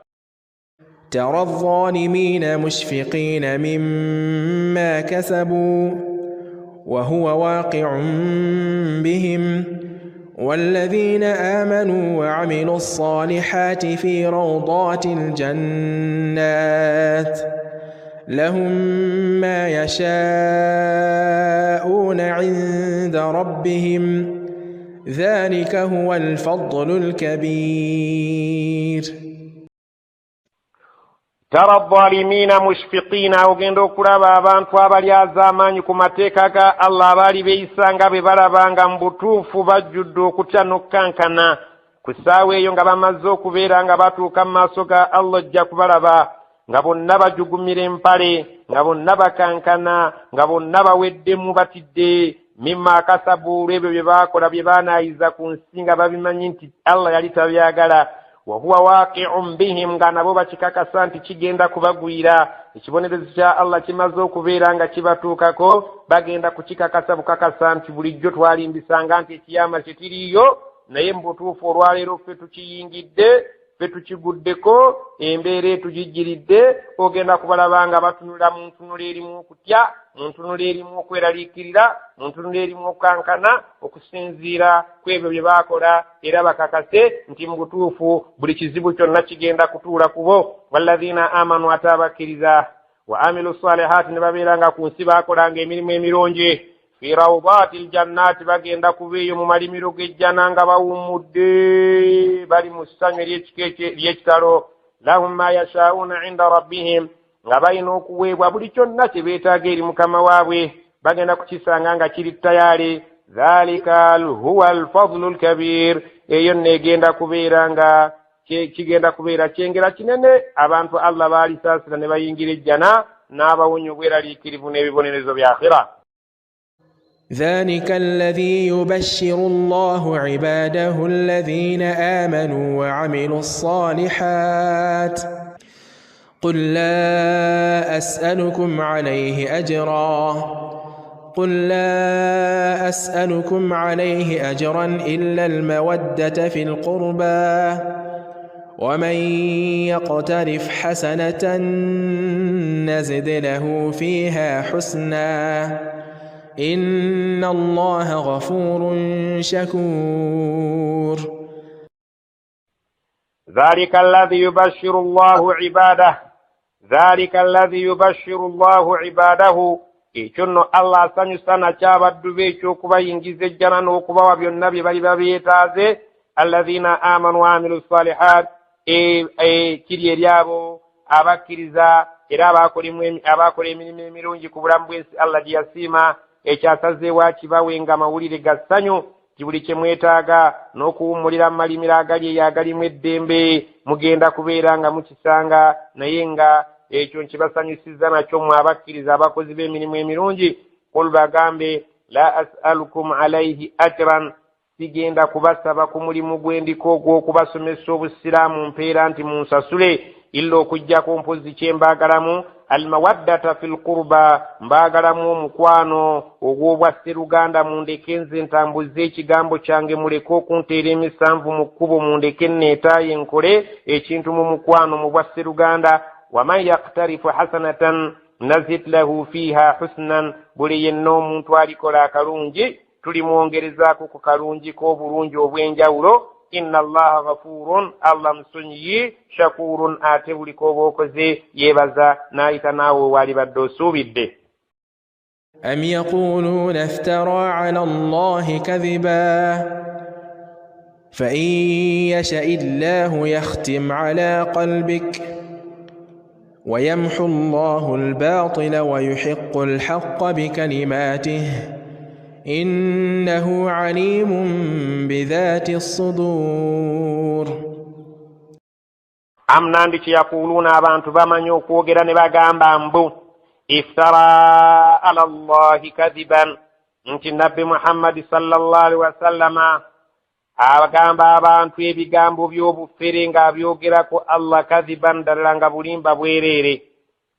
ترى الظالمين مشفقين مما كسبوا وهو واقع بهم والذين آمنوا وعملوا الصالحات في روضات الجنات لهم ما يشاءون عند ربهم ذلك هو الفضل الكبير. ترى الظالمين مشفقين ogenda okulaba abantu abalyaza amaanyi ku mateeka ga Allah abaali beeyisanga be balabanga mu butuufu bajjudde okutya n'okkankana ku ssaawa eyo nga bamaze okubeera nga batuuka mu maaso ga Allah ojja kubalaba nga bonna bajugumira empale nga bonna bakankana nga bonna baweddemu batidde mimma kasabu olw'ebyo bye baakola bye baanaayiza ku nsi nga babimanyi nti Allah yali tabyagala. wa huwa waqi'un bihim nga nabo bakikakasa nti kigenda kubagwira. Ekibonerezo kya Allah kimaze okubeera nga kibatuukako bagenda kukikakasa bukakasa nti bulijjo twalimbisanga nti ekiyama kyetiriiyo naye mu butuufu olwaleero ffe tukiyingidde ffe tukiguddeko embeera tugijjiridde. Ogenda kubalaba nga batunula mu ntunula erimu okutya mu ntunula erimu okweraliikirira mu ntunula erimu okukankana okusinziira ku ebyo bye baakola era bakakase nti mu butuufu buli kizibu kyonna kigenda kutuula kubo. Walladhiina amanu ate abakkiriza wa amilu salihaati ne babeera nga ku nsi baakolanga emirimu emirungi fi rawdaati ljannati bagenda kubeeyo mu malimiro g'ejjana nga bawummudde bali mu ssanyu ery'ekitalo. lahum ma yashaa'una inda rabbihim nga balina okuweebwa buli kyonna kye beetaaga eri mukama waabwe bagenda kukisanga nga kiri tayaale. dhalika huwa alfadlu alkabir. eyo negenda kubeera nga kigenda kubeera kyengera kinene abantu Allah baalisaasira ne bayingira ejjana n'abawonya obweraliikirivu n'ebibonerezo bya akhira. ذلك الذي يبشر الله عباده الذين آمنوا وعملوا الصالحات قل لا أسألكم عليه أجرا إلا المودة في القربى ومن يقترف حسنة نزد له فيها حسنا إن الله غفور شكور. ذلك الذي يبشر الله عباده ekyo Allah asanyusa nakyo abaddu be ekyokubayingiza ejjana n'okubawa byonna bye bali babyetaaze. alladhina amanu wa amilu salihat kiri eryabo abakkiriza era abakola emirimu emirungi ku bulamu bw'ensi Allah gye yasiima ekyasazeewo akibawenga amawulire ga ssanyu ti buli kye mwetaaga n'okuwummulira mu malimiro agali eyo agalimu eddembe mugenda kubeera nga mukisanga naye nga ekyo nkibasanyusiza nakyo mwe abakkiriza abakozi b'emirimu emirungi. qul bagambe la as'alukum alayhi ajran sigenda kubasaba ku mulimu gwendiko ogw'okubasomesa obusiraamu mpeera nti munsasule illa okujjako mpozi kye mbaagalamu almawaddata fil qurba mbaagalamu omukwano ogw'obwa sseruganda mundeke nze ntambuze ekigambo kyange muleke okunteera emisanvu mu kkubo mundeke neetaaye nkole ekintu mu mukwano mu bwa sseruganda. waman yaktarifu hasanatan nazid lahu fiha husnan buli yenna omuntu alikola akalungi tulimwongerezaako ku kalungi k'obulungi obw'enjawulo. inna allaha ghafurun Allah musonyiyi shakurun ate buli k'oba okoze yeebaza n'ayita naawe waali badde osuubidde. أم يقولون افترى على الله كذبا فإن يشأ الله يختم على قلبك ويمحو الله الباطل ويحق الحق بكلماته إنه عليم بذات الصدور. amnandi kyeyakuuluuna abantu bamanyi okwogera ne bagamba mbu iftara ala Allahi kadiban nti nabbi Muhammadi sallallahu alaihi wasallama agamba abantu ebigambo by'obufere ng'abyogerako Allah kadiban ddala nga bulimba bwereere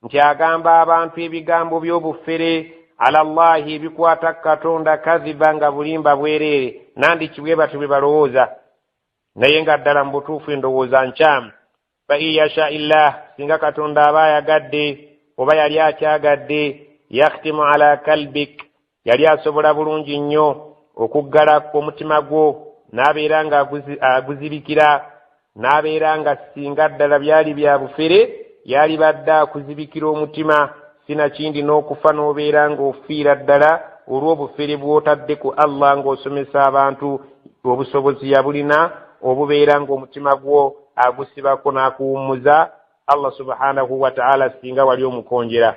nti agamba abantu ebigambo by'obufere ala Allahi ebikwata Katonda kadiban nga bulimba bwereere nandi kibwe batu bwe balowooza naye nga ddala mu butuufu endowooza nkyamu. fa iyasha illah singa Katonda aba ayagadde oba yali akyagadde yakhtimu ala kalbik yali asobola bulungi nnyo okuggala omutima gwo n'abeera nga aguzibikira, n'abeera nga singa ddala byali bya bufere yali badde akuzibikira omutima, sinakindi n'okufa n'obeera ng'ofiira ddala olw'obufere bw'otadde ku Allah ng'osomesa abantu obusobozi yabulina obubeera ng'omutima gwo agusibako n'akuwummuza Allah subhanahu wa ta'ala singa wali omukonjera.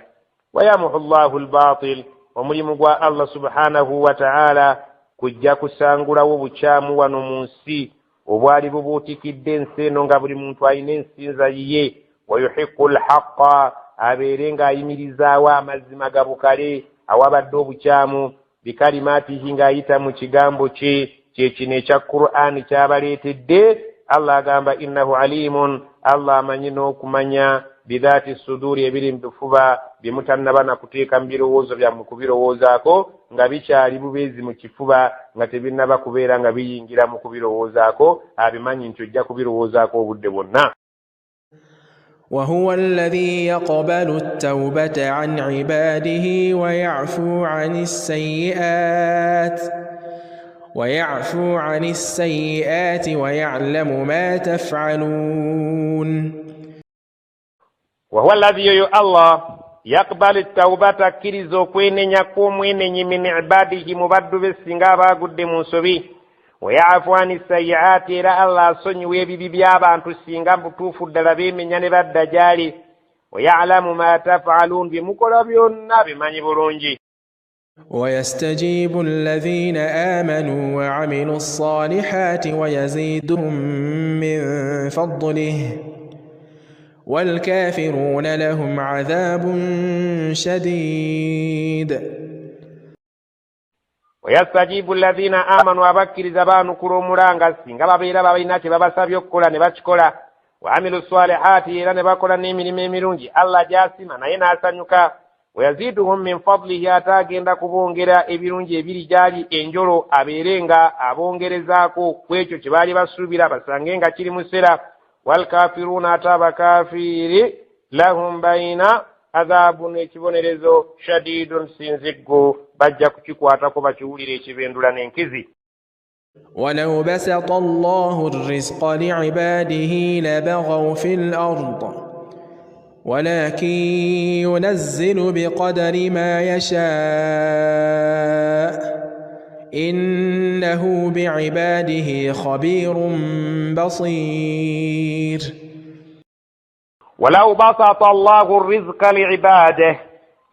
Wayamuhu Allahu al-batil, omulimu gwa Allah subhanahu wa ta'ala kujja kusangulawo bukyamu wano mu nsi obwali bubuutikidde ensi eno nga buli muntu alina ensinza yiye. Wayuhiqu al-haqqa, abeere ng'ayimirizaawo amazima gabukale awabadde obukyamu bikalimaatihi ng'ayita mu kigambo kye kyekino ekya Qur'ani kyabaleetedde. Allah agamba innahu alimun, Allah amanyi n'okumanya bidhaati suduri, ebiri mu bifuba bye mutannaba na kuteeka mu birowoozo byammwe kubirowoozaako nga bikyali bubeezi mu kifuba nga tebinnaba kubeera nga biyingira mu kubirowoozaako, abimanyi nti ojja kubirowoozaako obudde bwonna. وهو الذي يقبل التوبة عن عباده ويعفو عن السيئات ويعلم ما تفعلون. وهو الذي الله يقبل التوبة كريزو كوينيا كوموينيا من عباده مبدو بسنغا باغود منصبي ويعفو عن السيئات إلى الله سني ويبي بيابا أن تسينغا بطوف الدلبي من ينبى الدجالي ويعلم ما تفعلون بمكربيون بمن يبرونجي. ويستجيب الذين آمنوا وعملوا الصالحات ويزيدهم من فضله والكافرون لهم عذاب شديد. ويستجيب الذين آمنوا وبكر زبان كرومرانغا سينغا بابيرا بابيناتي بابا سابيو كولا نباتشكولا وعملوا الصالحات إلى نباكولا نيمي ميرونجي الله جاسما نينا أسانيوكا ويزيدهم من فضله أتاكيندا كبونغيرا ebirungi ebirijali enjolo aberenga abongerezaako kwekyo kibali basubira basangenga kiri musera. والكافرون أتابا كافيري لهم بين عذاب ekibonerezo shadidun sinziggo bajja kukikwatako bakiwulire ekibendula n'enkizi. ولو بسط الله الرزق لعباده لبغوا في الأرض ولكن ينزل بقدر ما يشاء إنه بعباده خبير بصير. ولو بسط الله الرزق لعباده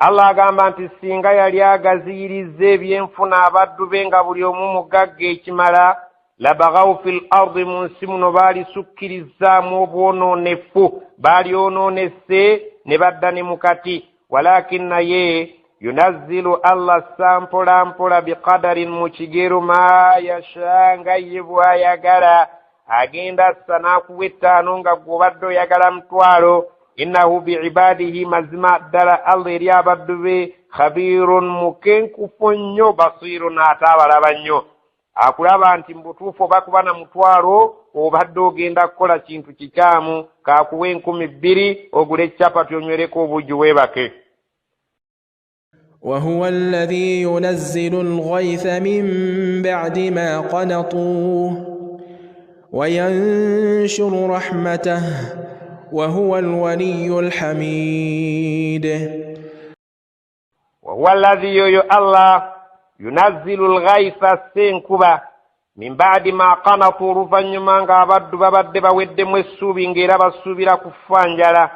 الله agamba nti singa yali agaziyiriza ebyenfuna abaddu be nga buli omu mugagga ekimala labagaw fil ardi mu nsi muno baalisukkirizzaamu obwonoonefu baalyonoonese ne badda ne mukati. walakin naye yunazzilu Allah sampola mpola biqadarin mu kigero ma yasha nga ye bw'ayagala. agenda assa n'akuwa ettaano nga gw'obadde oyagala mutwalo. innahu biibadihi mazima ddala Allah eri abaddu be khabirun mukenkufu nnyo basirun ate abalaba nnyo. akulaba nti mbutuufu oba kuba na mutwalo obadde ogenda kukola kintu kikyamu kaakuwa 2,000 ogule capati onywereko obujju weebake. وهو الذي ينزل الغيث من بعد ما قنطوه وينشر رحمته وهو الولي الحميد. وهو الذي الله ينزل الغيث سنكبا من بعد ما قنطوا رفنما ng'abaddu babadde baweddemu essuubi ng'era basuubira kufanjala.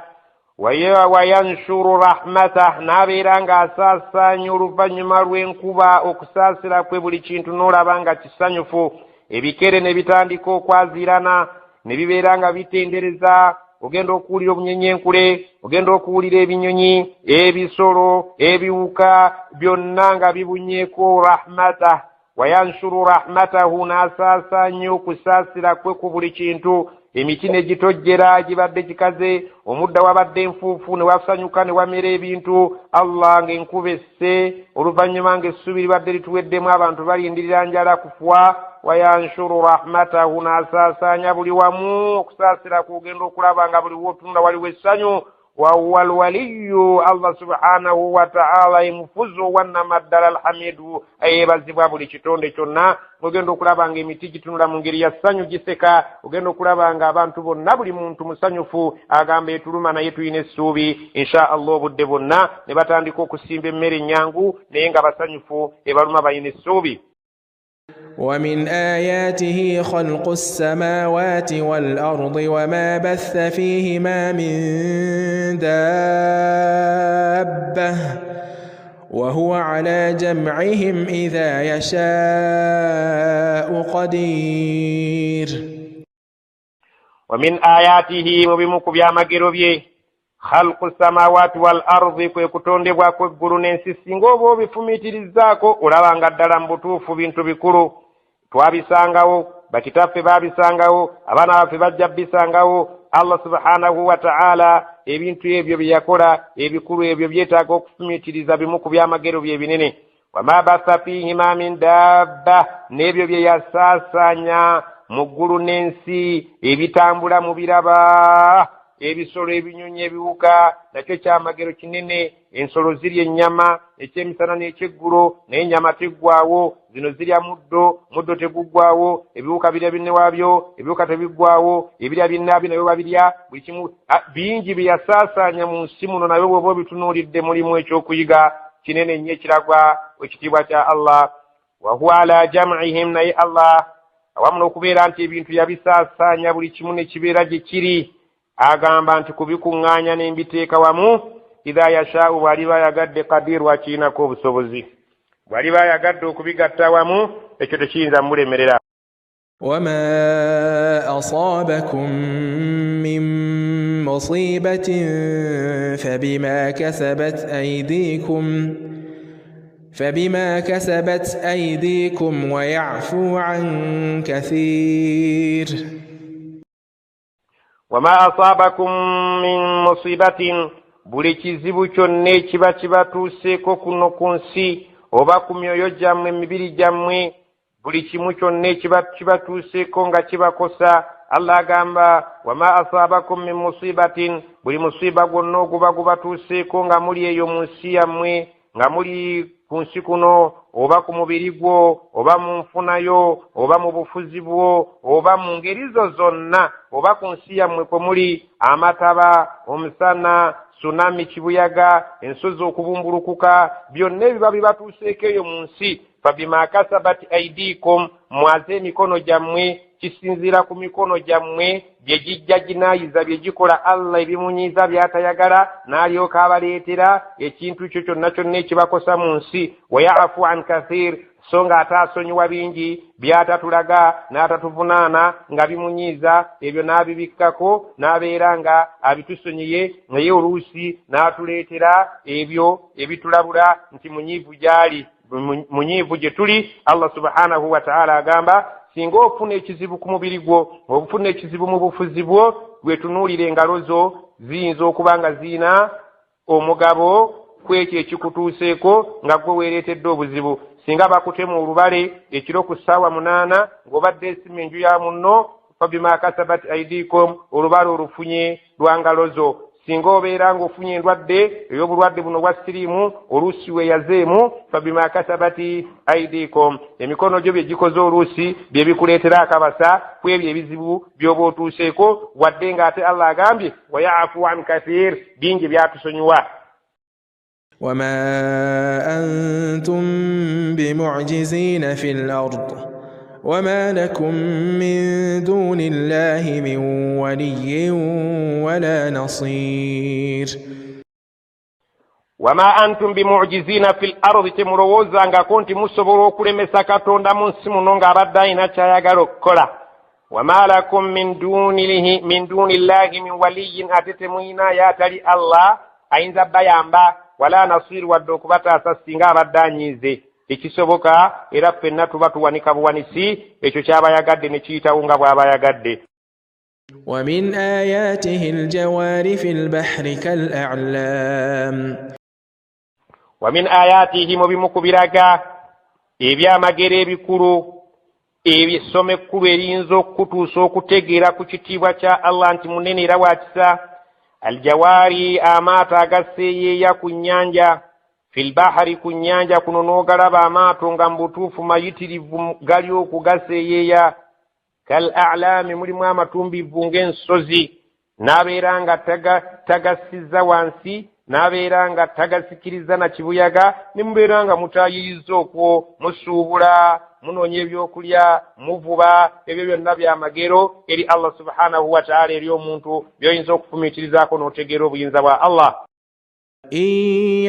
wayanshuru rahmatah n'abeera ng'asaasaanya oluvannyuma lw'enkuba okusaasira kwe buli kintu n'olaba nga kisanyufu. ebikere ne bitandika okwaziirana ne bibeera nga bitendereza. ogenda okuwulira obunyeenyenkule, ogenda okuwulira ebinyonyi, ebisolo, ebiwuka byonna nga bibunyeeko rahmatah. wayanshuru rahmatahu n'asaasaanya okusaasira kwe ku buli kintu. emiti ne gitojjera gibadde kikaze, omudda wabadde enfuufu ne wasanyuka ne wamera ebintu. Allah ng'enkuba esse, oluvannyuma ng'essubi libadde lituweddemu abantu balindirira njala kufa. wayanshuru rahmatahu n'asaasaanya buli wamu okusaasira kugenda okulaba nga buli wotunda waliwo essanyu. وهو الولي الله سبحانه وتعالى مفوز ونما الدار الحميد أي بزباب لشتون شنا ugendo kulabanga emiti gitunula mu ngeri ya ssanyu giseka ugendo kulabanga abantu bonna buli muntu musanyufu agamba etuluma naye tuyina essuubi insha Allah obudde bonna ne batandika okusimba emmere nyangu naye nga basanyufu ebaluma bayina essuubi. ومن آياته خلق السماوات والأرض وما بث فيهما من دابة وهو على جمعهم إذا يشاء قدير. ومن آياته مبمك بيامagero bye خلق السماوات والأرض kwe kutondebwa kw'eggulu n'ensi singa oba obifumiitirizaako olaba nga ddala mu butuufu bintu bikulu twabisangawo bakitaffe baabisangawo abaana baffe bajja bisangawo. Allah subhanahu wa ta'ala ebintu ebyo bye yakola ebikulu ebyo byetaaga okufumiitiriza bimu ku byamagero bye binene. wama basa fihima min dabba n'ebyo bye yasaasanya mu ggulu n'ensi ebitambula mu biraba ebisolo ebinyonyi ebiwuka nakyo kyamagero kinene. ensolo zirya ennyama ekyemisana n'ekyeggulo naye ennyama teggwaawo. zino zirya muddo teguggwaawo. ebiwuka birya binne waabyo ebiwuka tebiggwaawo. ebirya binnaabyo nabyo babirya. buli kimu bingi bye yasaasaanya mu nsi muno nabyo bw'oba obitunuulidde mulimu ekyokuyiga kinene nnyo ekiragwa ekitiibwa kya Allah. wa huwa ala jam'ihim naye Allah awamu n'okubeera nti ebintu yabisaasaanya buli kimu ne kibeera gye kiri agamba nti kubikuŋŋaanya ne mbiteeka wamu idha yashaa'u bw'aliba yagadde qadir wakiinako obusobozi. bw'aliba yagadde okubigatta wamu ekyo tekiyinza mulemerera. وما أصابكم من مصيبة فبما كسبت أيديكم ويعفو عن كثير. وما أصابكم من مصيبة buli kizibu kyonna ekiba kibatuuseeko kuno ku nsi oba ku myoyo gyammwe emibiri gyammwe buli kimu kyonna ekiba kibatuuseeko nga kibakosa Allah agamba wama asabakum min musibatin buli musiba gwonna oguba gubatuuseeko nga muli eyo mu nsi yammwe nga muli ku nsi kuno oba ku mubiri gwo oba mu nfunayo oba mu bufuzi bwo oba mu ngeri zo zonna oba ku nsi yammwe kwe muli amataba omusana tsunami kibuyaga ensozi okubumbulukuka byonna ebiba bibatuuseeko eyo mu nsi fabima kasabat aidikum mwaze emikono gyammwe kisinziira ku mikono gyammwe bye gijja ginaayiza bye gikola Allah ebimunyiiza by'atayagala n'alyoka abaleetera ekintu kyo kyonna kyonna ekibakosa mu nsi wayaafu an kathir so nga ataasonyiwa bingi byatatulaga n'atatuvunaana nga bimunyiiza ebyo n'abibikkako n'abeera nga abitusonyiye naye oluusi n'atuleetera ebyo ebitulabula nti munyiivu gy'ali munyiivu gye tuli. Allah subhanahu wa ta'ala agamba singa ofuna ekizibu ku mubiri gwo ofuna ekizibu mu bufuzi bwo bwetunuulire engalo zo ziyinza okuba nga ziina omugabo kwekyo ekikutuuseeko nga gwe weereetedde obuzibu. singa bakutema olubale ekiro ku ssaawa 8 ng'obadde esima enju ya munno fabima kasabat aidikum olubale olufunye lwa ngalo zo. singa obeera ng'ofunye endwadde ey'obulwadde buno bwa siriimu oluusi weeyazeemu fabima kasabati aidikum emikono gyo bye gikoze oluusi bye bikuleetera akabasa ku ebyo ebizibu by'oba otuuseeko wadde ng'ate Allah agambye wayaafu an kathir bingi byatusonyiwa. وما أنتم بمعجزين في الأرض وما لكم من دون الله من ولي ولا نصير. وما أنتم بمعجزين في الأرض تمرووزا nga konti musobola okulemesa Katonda mu nsi muno ng'abadde alina ky'ayagala okukola. وما لكم من دون الله من ولي ate temuyina y'atali Allah ayinza bayamba wala nasir wadde okubataasa singa abadde anyiize. Ekisoboka era ffenna tuba tuwanika buwanisi ekyo ky'abayagadde ne kiyitawo nga bw'abayagadde. ومن آياته الجوار في البحر كالأعلام. ومن آياته mubimu ku biraga ebyamagero ebikulu ebisome ekkulu eriyinza okutuusa okutegeera ku kitiibwa kya Allah nti munene era wa kisa aljawari amaato agaseeyeeya ku nnyanja fil bahari ku nnyanja kuno n'ogalaba amaato nga mu butuufu mayitirivu gali okugaseeyeeya kal a'laami mulimu amatumbivu ng'ensozi n'abeera nga tagasizza wansi n'abeera nga tagasikiriza na kibuyaga ne mubeera nga mutayiriza okwo musuubula munoonya ebyokulya muvuba ebyo byonna byamagero eri Allah subhanahu wa ta'ala eri omuntu by'oyinza okufumiitirizaako n'otegeera obuyinza bwa Allah. إن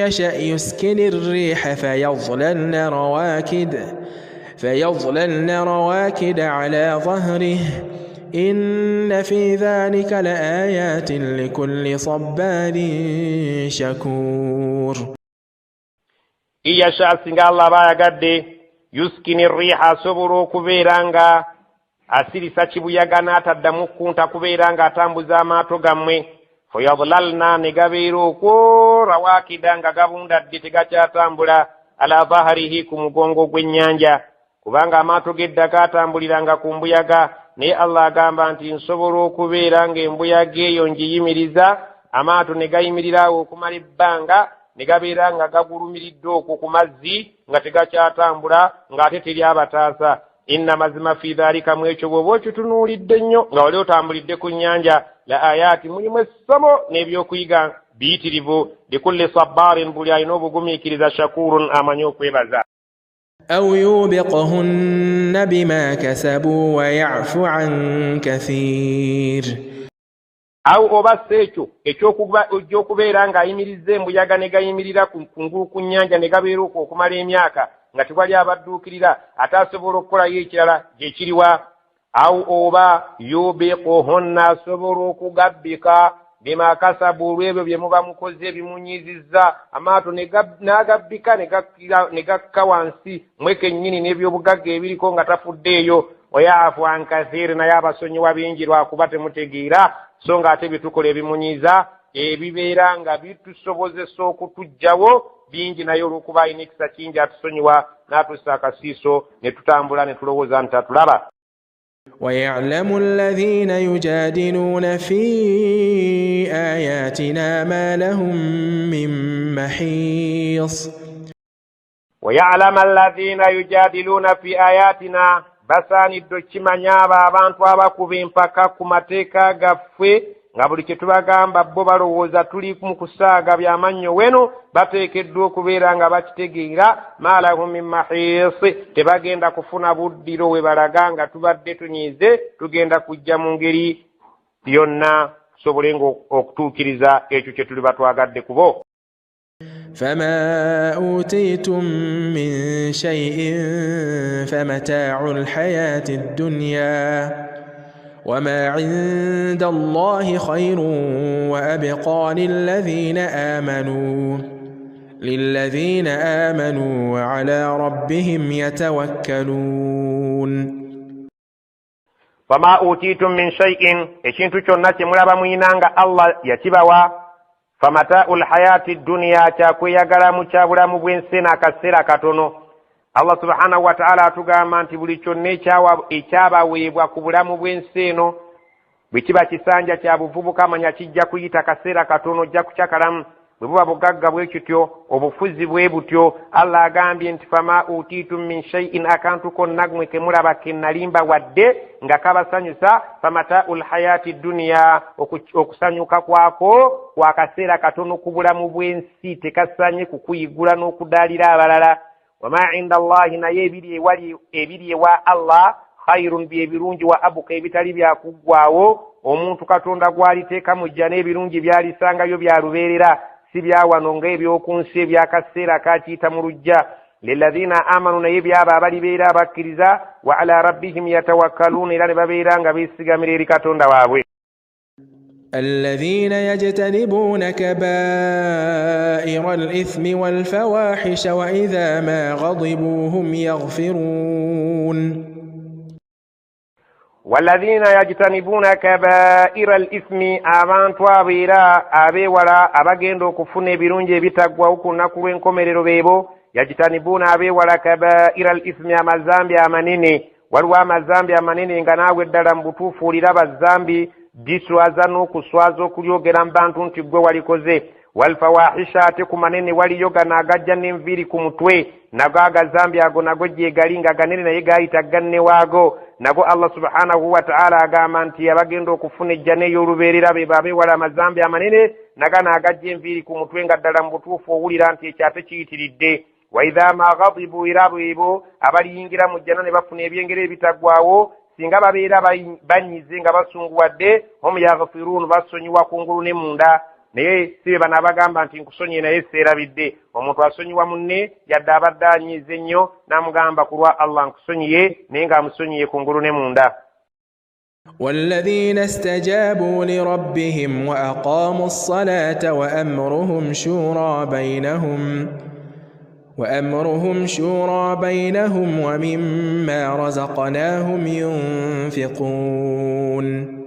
يشأ يسكن الريح فيظللن رواكد على ظهره إن في ذلك لآيات لكل صبار شكور. إن يشأ سنغ الله بايغادde يسكن الريح asobola okubeera nga asirisa kibuyaga n'ataddamu kunta kubeera nga atambuza amaato gammwe fayadlalna ne gabeera okwo rawakida nga gabundadde tegakyatambula ala baharihi ku mugongo gw'ennyanja kubanga amaato g'eddaka atambuliranga ku mbuyaga naye Allah agamba nti nsobola okubeera ng'embuyaga eyo ngiyimiriza amaato ne gayimirirawo okumala ebbanga ne gabeera nga gagulumiridde okwo ku mazzi nga tegakyatambula ng'ate teri abataasa. Inna mazima fi dhalika mu ekyo bw'oba okitunuulidde nnyo nga wali otambulidde ku nnyanja la ayaati mulimu essomo n'ebyokuyiga biyitirivu likulli sabbaarin buli alina obugumiikiriza shakurun amanyi okwebaza. أو يوبقهن بما كسبوا ويعفو عن كثير. Awo oba ekyo ekyokubeera ng'ayimirizza embuyaga ne gayimirira kungulu ku nnyanja ne gabeera okwo okumala emyaka nga tewali abadduukirira ate asobola okukolayo ekirala gyekiriwa. Awo oba yubiquhunna asobola okugabbika bima kasabu olw'ebyo bye muba mukoze ebimunyizizza amaato n'agabbika ne gakka wansi mwekennyini n'ebyobugagga ebiriko nga tafuddeeyo. Wayaafu an kathiiri naye abasonyiwa bingi lwakuba temutegeera so nga ate byetukola ebimunyiza ebibeera nga bitusobozesa okutuggyawo bingi naye olw'okuba alina ekisa kingi atusonyiwa n'atussa akasiiso ne tutambula ne tulowooza nti atulaba. ويعلم الذين يجادلون في آياتنا ما لهم من محيص. ويعلم الذين يجادلون في آياتنا basaanidde okimanya abo abantu abakuba empaka ku mateeka gaffe nga buli kye tubagamba bo balowooza tuli mu kusaaga byamannyo weno bateekeddwa okubeera nga bakitegeera ma lahum min mahiisi tebagenda kufuna buddiro we balaga nga tubadde tunyiize tugenda kujja mu ngeri yonna tusobolenga okutuukiriza ekyo kye tuli batwagadde kubo. فما أوتيتم من شيء فمتاع الحياة الدنيا وما عند الله خير وأبقى للذين آمنوا وعلى ربهم يتوكلون. فما أوتيتم من شيء ekintu kyonna kye mulaba muyinanga Allah yakibawa famata'ul hayati dunya kyakweyagala mu kyabulamu bw'ensi n'akaseera katono. Allah subhanahu wa ta'ala atugamba nti buli kyonna ekyabaweebwa ku bulamu bw'ensi eno bwe kiba kisanja kya buvubuka manya kijja kuyita kaseera katono ojja kukyakalamu. Bwe buba bugagga bwe kityo obufuzi bwe butyo Allah agambye nti fama utitum min shay'in akantu konna gwe kemulaba kennalimba wadde nga kabasanyusa famata'ul hayati dunya okusanyuka kwako kwa kaseera katono ku bulamu bw'ensi tekasanye kukuyigula n'okudaalira abalala. Wama inda Allahi naye ebiri ewa Allah khairun byebirungi wa abuka ebitali byakuggwaawo omuntu Katonda gw'aliteeka mujja n'ebirungi byalisangayo byalubeerera si byawano ng'ebyoku nsi ebyakaseera kakiyita mu lujja. Lilladhina amanu naye byabo abalibeera abakkiriza wa ala rabbihim yatawakkaluuna era ne babeera nga beesigamira eri Katonda waabwe. الذين يجتنبون كبائر الإثم والفواحش وإذا ما غضبوا هم يغفرون. والذين يجتنبون كبائر الإثم abantu abeera abeewala abagenda okufuna ebirungi ebitaggwawo ku lunaku lw'enkomerero beebo. Yajtanibuuna abeewala kabaira al-ithmi amazambi amanene. Waliwo amazambi amanene nga naawe eddala mu butuufu oliraba zambi diswaza n'okuswaza okulyogera mu bantu nti gwe walikoze. Walfawahisha ate ku manene waliyo gano agajja n'enviiri ku mutwe nago agazambi ago nago gyegali nga ganene naye gayita ganne waago nago Allah subhanahu wa ta'ala agamba nti abagenda okufuna ejjana ey'olubeerera be babeewala amazambi amanene nagano agajja enviiri ku mutwe nga ddala mu butuufu owulira nti ekyo ate kiyitiridde. Wa idha ma ghadibu era bwebo abaliyingira mu jjana ne bafuna ebyengero ebitaggwaawo singa babeera banyize nga basunguwadde hum yaghfirun basonyiwa kungulu ne munda naye sibe bano abagamba nti nkusonyiye naye seerabidde. Omuntu asonyiwa munne yadde abadde anyiize ennyo n'amugamba ku lwa Allah nkusonyiye naye ng'amusonyiye kungulu ne munda. والذين استجابوا لربهم وأقاموا الصلاة وأمرهم شورى بينهم ومما رزقناهم ينفقون.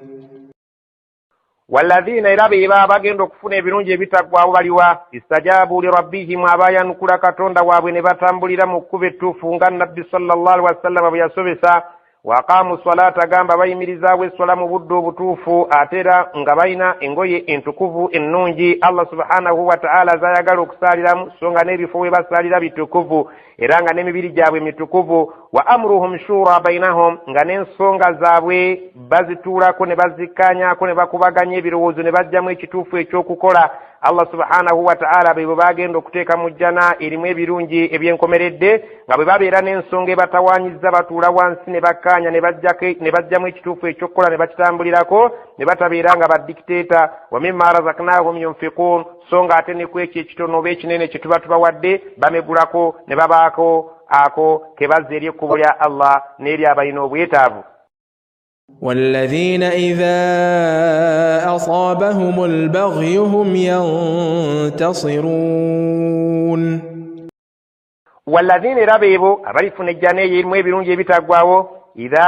والذين إرابيبا bagenda okufuna ebirungi ebitaggwaawo baliwa istajabu lirabbihim abayanukula katonda waabwe ne batambulira mu kkubo ettuufu nga nabbi sallallahu alaihi wasallam bwe yasobesa. Waqaamu salata gamba bayimirizaawo essola mu budde obutuufu ate era nga balina engoye entukuvu ennungi Allah subhanahu wa ta'ala zayagala okusaaliramu so nga n'ebifo we basaalira bitukuvu era nga n'emibiri gyabwe mitukuvu. Wa amruhum shura bainahum nga n'ensonga zaabwe bazituulako ne bazikkaanyaako ne bakubaganya ebirowoozo ne bajjamu ekituufu ekyokukola. Allah subhanahu wa ta'ala bwe bagenda okuteeka mu jjana erimu ebirungi ebyenkomeredde nga bwe babeera n'ensonga ebatawaanyizza batuula wansi ne bakkaanya ne bajjamu ekituufu ekyokukola ne bakitambulirako ne batabeera nga baddikiteeta. Wa mimma razaqnahum yunfiqun so nga ate ne ku ekyo ekitono oba ekinene kye tuba tubawadde bamegulako ne babaako ako ke bazza eri ekkubo lya Allah n'eri abalina obwetaavu. والذين إذا أصابهم البغي هم ينتصرون. والذين ربيبوا أبرفون الجنة يرموا يبرون يبتغواو إذا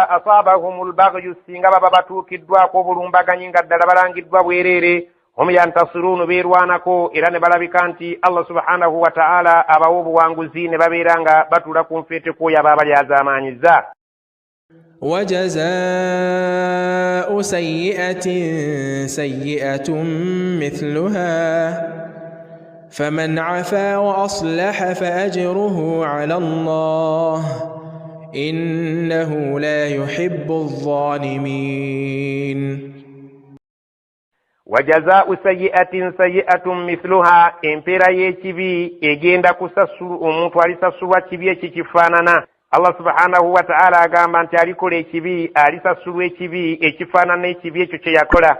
أصابهم البغي سينغا باباتو كدوا قبلون بغانين قد دلبران كدوا ويريري هم ينتصرون بيروانكو إلان بلابكانتي الله سبحانه وتعالى أباوب وانغزين بابيرانغا باتو لكم فيتكو يا بابا يا زمان الزا. وجزاء سيئة سيئة مثلها فمن عفا وأصلح فأجره على الله إنه لا يحب الظالمين. وجزاء سيئة سيئة مثلها امبيرا يكبي egenda kusasulu omuntu alisasulwa kibi ekikifaanana. Allah subhanahu wa ta'ala agamba nti alikola ekibi alisasulwa ekibi ekifaanana ekibi ekyo kye yakola.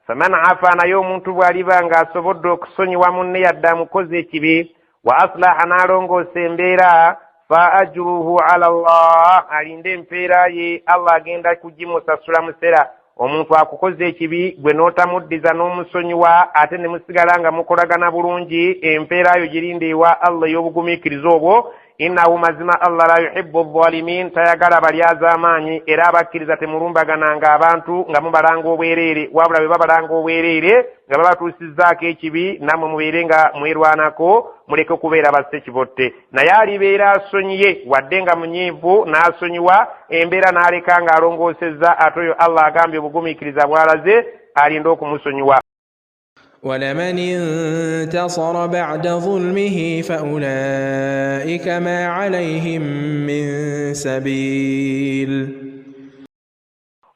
Faman afa naye omuntu bw'aliba ng'asobodde okusonyiwa munne yadde amukoze ekibi wa aslaha n'alongoosa embeera fa ajruhu ala Allah alinde empeera ye Allah agenda kugimusasula musera. Omuntu akukoze ekibi gwe n'otamuddiza n'omusonyiwa ate ne musigala nga mukolagana bulungi empeera yo girinde ewa Allah ey'obugumiikiriza obwo. Innahu mazima Allah la yuhibbu adh-dhalimin tayagala balyaza amaanyi era abakkiriza temulumbagananga abantu nga mubalanga obwereere wabula bwe babalanga obwereere nga babatuusizzaako ekibi nammwe mubeere nga mwerwanako muleke okubeera bassekibotte. Naye alibeera asonyiye wadde nga munyiivu n'asonyiwa embeera n'aleka ng'alongoosezza ate oyo Allah agambye obugumiikiriza bw'alaze alinda okumusonyiwa. ولمن انتصر بعد ظلمه فأولئك ما عليهم من سبيل.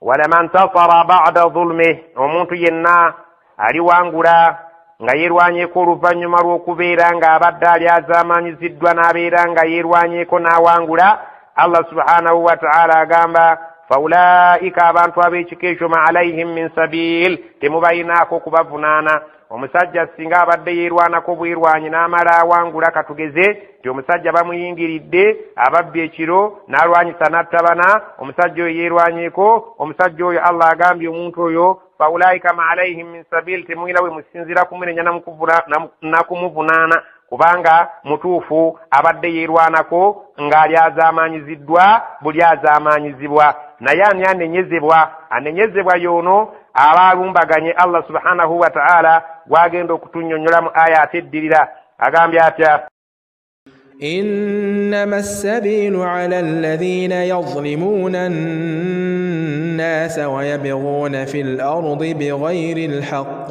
ولمن انتصر بعد ظلمه omuntu yenna aliwangula nga yerwanyeeko oluvannyuma lw'okubeera ng'abadde alyazaamaanyiziddwa n'abeera nga yerwanyeeko n'awangula. Allah subhanahu wa ta'ala agamba faulaika abantu ab'ekika ekyo ma alayhim min sabil temubayinaako kubavunaana. Omusajja singa abadde yeerwanako bwerwanyi n'amala awangula katugeze nti omusajja bamuyingiridde ababbye ekiro n'alwanyisa n'attabana omusajja oyo yeerwanyeeko omusajja oyo Allah agambye omuntu oyo faulaika ma alayhim min sabil temuyina bwe musinzira kumunenya nakumuvunaana kubanga mutuufu abadde yeerwanako ng'ali azaamaanyiziddwa buli azaamaanyizibwa. Naye ani anenyezebwa y'ono aba alumbaganye Allah subhanahu wa ta'ala gwagenda okutunnyonnyola mu aya ate eddirira agambye atya إنما السبيل على الذين يظلمون الناس ويبغون في الأرض بغير الحق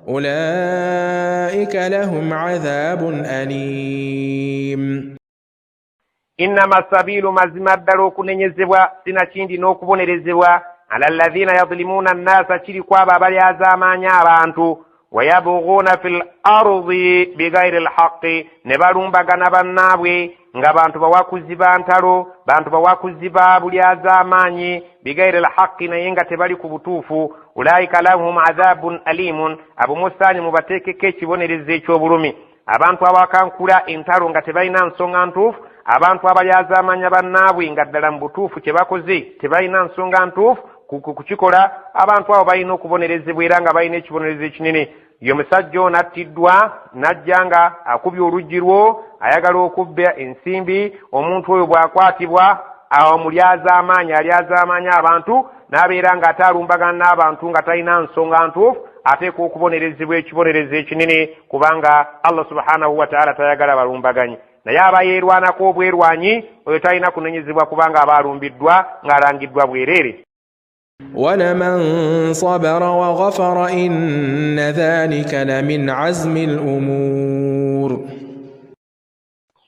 أولئك لهم عذاب أليم إنما السبيل مزما الدلو كننيزبوا سنشيندي نوكبونيرزبوا على الذين يظلمون الناس شركوا بابا زامانيا بانتو ويبغون في الأرض بغير الحق نبالومبغانا بنابwe nga bantu bawakuziba ntalo bantu bawakuziba buli azamanyi bigayri alhaqi naye nga tebali ku butuufu ulaika lahum adhabun alimun abo musani mubateekeko ekibonerezo eky'obulumi abantu abakankula entalo nga tebalina nsonga ntuufu abantu abali azamanya bannaabwe nga ddala mu butuufu kye bakoze tebalina nsonga ntuufu kukikola abantu abo balina okubonerezebwa era nga balina ekibonerezo ekinene yo musajja ono attiddwa najja nga akubye oluggi lwo ayagala okubba ensimbi omuntu oyo bw'akwatibwa awo muli azaamaanyi ali azaamanya abantu n'abeera nga ataalumbagana n'abantu nga talina nsonga ntuufu ateekwa okubonerezebwa ekibonerezo ekinene kubanga Allah subhanahu wa ta'ala tayagala balumbaganyi naye aba yeerwanako obwerwanyi oyo talina kunenyezebwa kubanga aba alumbiddwa ng'alangiddwa bwereere. ولمن صبر وغفر إن ذلك لمن عزم الأمور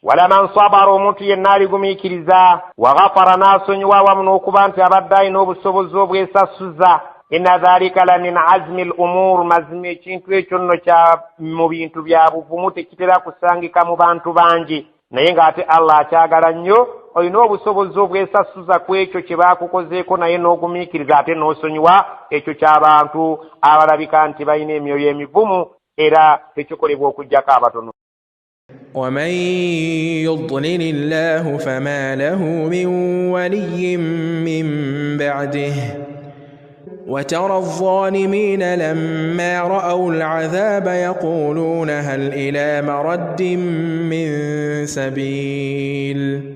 ولمن صبر omuntu yenna aligumikiriza وغفر n'asonyiwa awamu n'okuba nti abadde alina obusobozi obwesasuza inna dhalika la min azmi al-umur mazima ekintu ekyo nno kya mu bintu bya buvumu tekitera kusangika mu bantu bangi naye ng'ate Allah akyagala nnyo olina obusobozi obwesasuza ku ekyo kye baakukozeeko naye n'ogumiikiriza ate n'osonyiwa ekyo ky'abantu abalabika nti balina emyoyo emivumu era tekikolebwa okuggyako abatono. ومن يضلل الله فما له من ولي من بعده وترى الظالمين لما رأوا العذاب يقولون هل إلى مرد من سبيل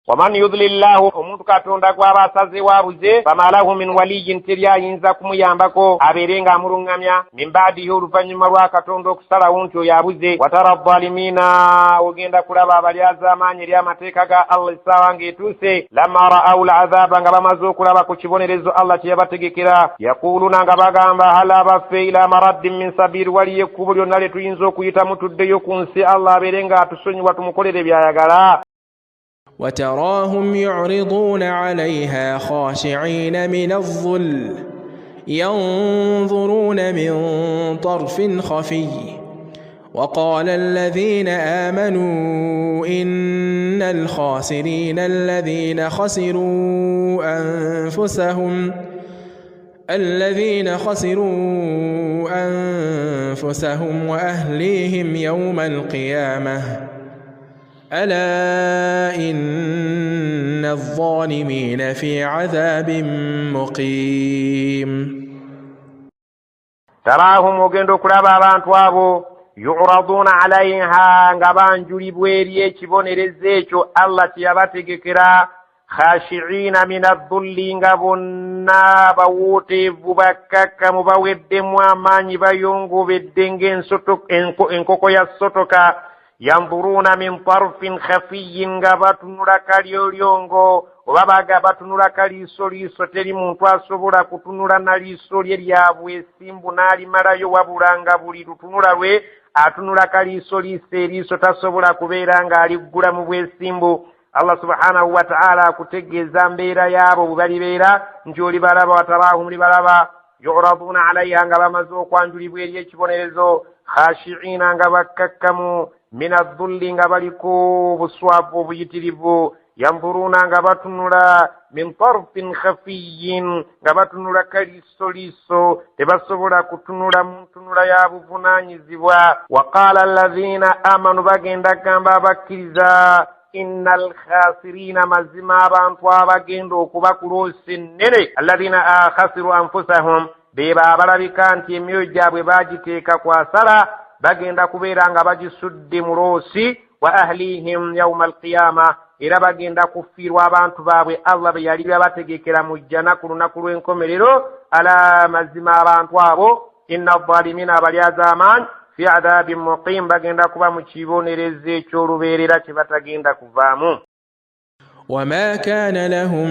ومن يضلل الله omuntu katonda gw'abasaze wabuze fama lahu min waliyin teri ayinza kumuyambako abeere nga amulungamya min baadihi oluvannyuma lwa katonda okusalawo nti oyo abuze watara dhalimina ogenda kulaba abali az'amaanyi eri amateeka ga Allah essaawa ng'etuuse lamma ra'awu al'azaaba nga bamaze okulaba ku kibonerezo Allah kye yabategekera yakuuluna nga bagamba hal abaffe ila maraddin min sabiiri waliyo ekkubo lyonna lye tuyinza okuyitamu tuddeyo ku nsi Allah abeere nga atusonyiwa tumukolere by'ayagala. وتراهم يعرضون عليها خاشعين من الظل ينظرون من طرف خفي وقال الذين آمنوا إن الخاسرين الذين خسروا أنفسهم وأهليهم يوم القيامة ألا إن الظالمين في عذاب مقيم تراهم ogenda okulaba abantu abo yu'raduna alayha nga banjulibwa eri ekibonerezo ekyo Allah kye yabategekera khashi'ina min adh-dhulli nga bonna bawuuteevu bakkakkamu baweddemu amaanyi bayongobedde ng'enkoko ya sotoka yanzuruna min tarfin khafiyyin nga batunula kalyolyongo oba baga batunula kaliiso liiso teri muntu asobola kutunula na liiso lye lyabwe esimbu n'alimalayo wabula nga buli lutunula lwe atunula kaliiso liiso eriiso tasobola kubeera ng'aliggula mu bwesimbu. Allah subhanahu wa ta'ala akutegeeza mbeera yaabo bwe balibeera nti olibalaba wataraahum libalaba yu'raduna alayha nga bamaze okwanjulibwa eri ekibonerezo khashi'ina nga bakkakkamu min adh-dhulli nga baliko buswavu obuyitirivu yanzuruna nga batunula min tarfin khafiyyin nga batunula kaliisoliiso tebasobola kutunula mu ntunula ya buvunaanyizibwa. Waqala alladhina amanu bagenda gamba abakkiriza innal khasirina mazima abantu abagenda okuba ku loosi ennene alladhina khasiru anfusahum beba abalabika nti emyoyo gyabwe bagiteeka ku asala bagenda kubeera nga bagisudde mu loosi wa ahlihim yawma alqiyama era bagenda kufiirwa abantu baabwe Allah be yali bategekera mu jjana ku lunaku lw'enkomerero. Ala mazima abantu abo inna adh-dhalimina abali az'amaanyi fi adhabin muqim bagenda kuba mu kibonerezo eky'olubeerera kye batagenda kuvaamu. وما كان لهم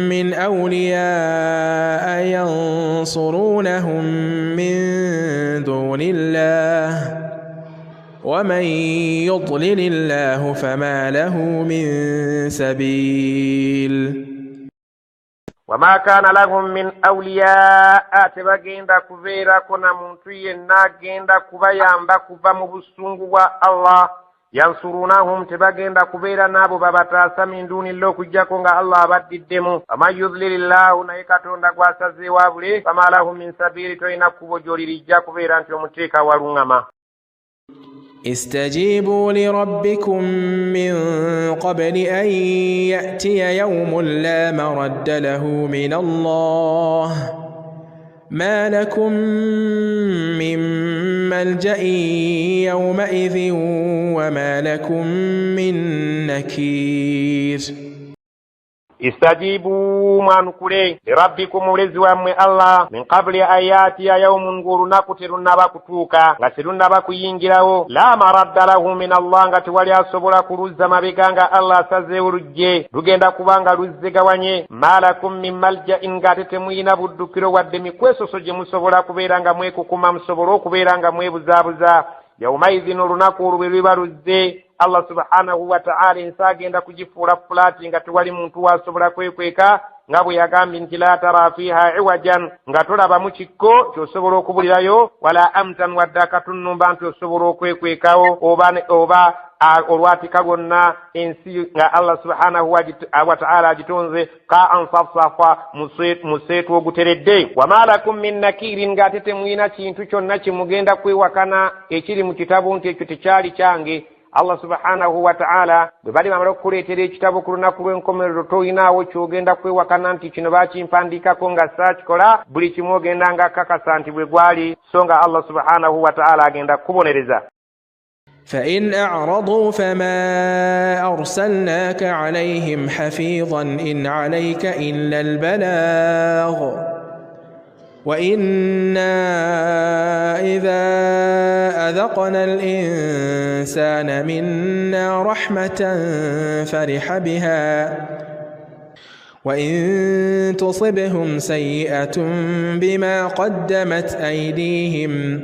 من أولياء ينصرونهم من دون الله ومن يضلل الله فما له من سبيل وما كان لهم من أولياء تبغيندا كفيرا كنا منتوي ناغيندا كبايامبا كبا مبسونغ الله yansurunahum tebagenda kubeera nabo babataasa min dunillah kujjako nga Allah abaddidemu aman yudlilillahu naye katonda gwasazeewo abule fama lahum min sabili toyina kkubo gy'olirijja kubeera nti omuteeka waluŋŋama. استجيبوا لربكم من قبل أن يأتي يوم لا مرد له من الله ما لكم من ملجأ يومئذ وما لكم من نكير. استجيبوا manukule لربكم mulezi wammwe Allah min qabli ayati ya yawmun ngulunaku terunaba kutuuka nga terunaba kuyingirawo la maradda lahu min Allah nga tewali asobola kuluzza mabega nga Allah asazeewo lujje lugenda kubanga luzzegawanye malakum min malja'in nga tetemuyina buddukiro wadde mikwesoso gye musobola kubeera nga mwekukuma musobola okubeera nga mwebuzaabuza yawmaidhin olunaku olwo bwe luba luzze Allah subhanahu wa ta'ala ensi agenda kugifuula fulaati nga tewali muntu wasobola kwekweka nga bwe yagambye nti la tara fiha iwajan nga tolabamu kikko kyosobola okubulirayo wala amtan wadde akatunnumba nti osobola okwekwekawo oba olwatika lwonna ensi nga Allah subhanahu wa ta'ala agitonze ka ansafsafa museetu oguteredde wama lakum min nakirin nga ate temuyina kintu kyonna kimugenda kwewakana ekiri mu kitabu nti ekyo tekyali kyange. Allah subhanahu wa ta'ala bwe bali bamala okukuleetera ekitabo ku lunaku lw'enkomerero toyinaawo kyogenda kwewakana nti kino baakimpandiikako nga saakikola buli kimu ogenda nga kakasa nti bwe gwali so nga Allah subhanahu wa ta'ala agenda kukubonereza. فإن أعرضوا فما أرسلناك عليهم حفيظا إن عليك إلا البلاغ وإنا إذا أذقنا الإنسان منا رحمة فرح بها وإن تصبهم سيئة بما قدمت أيديهم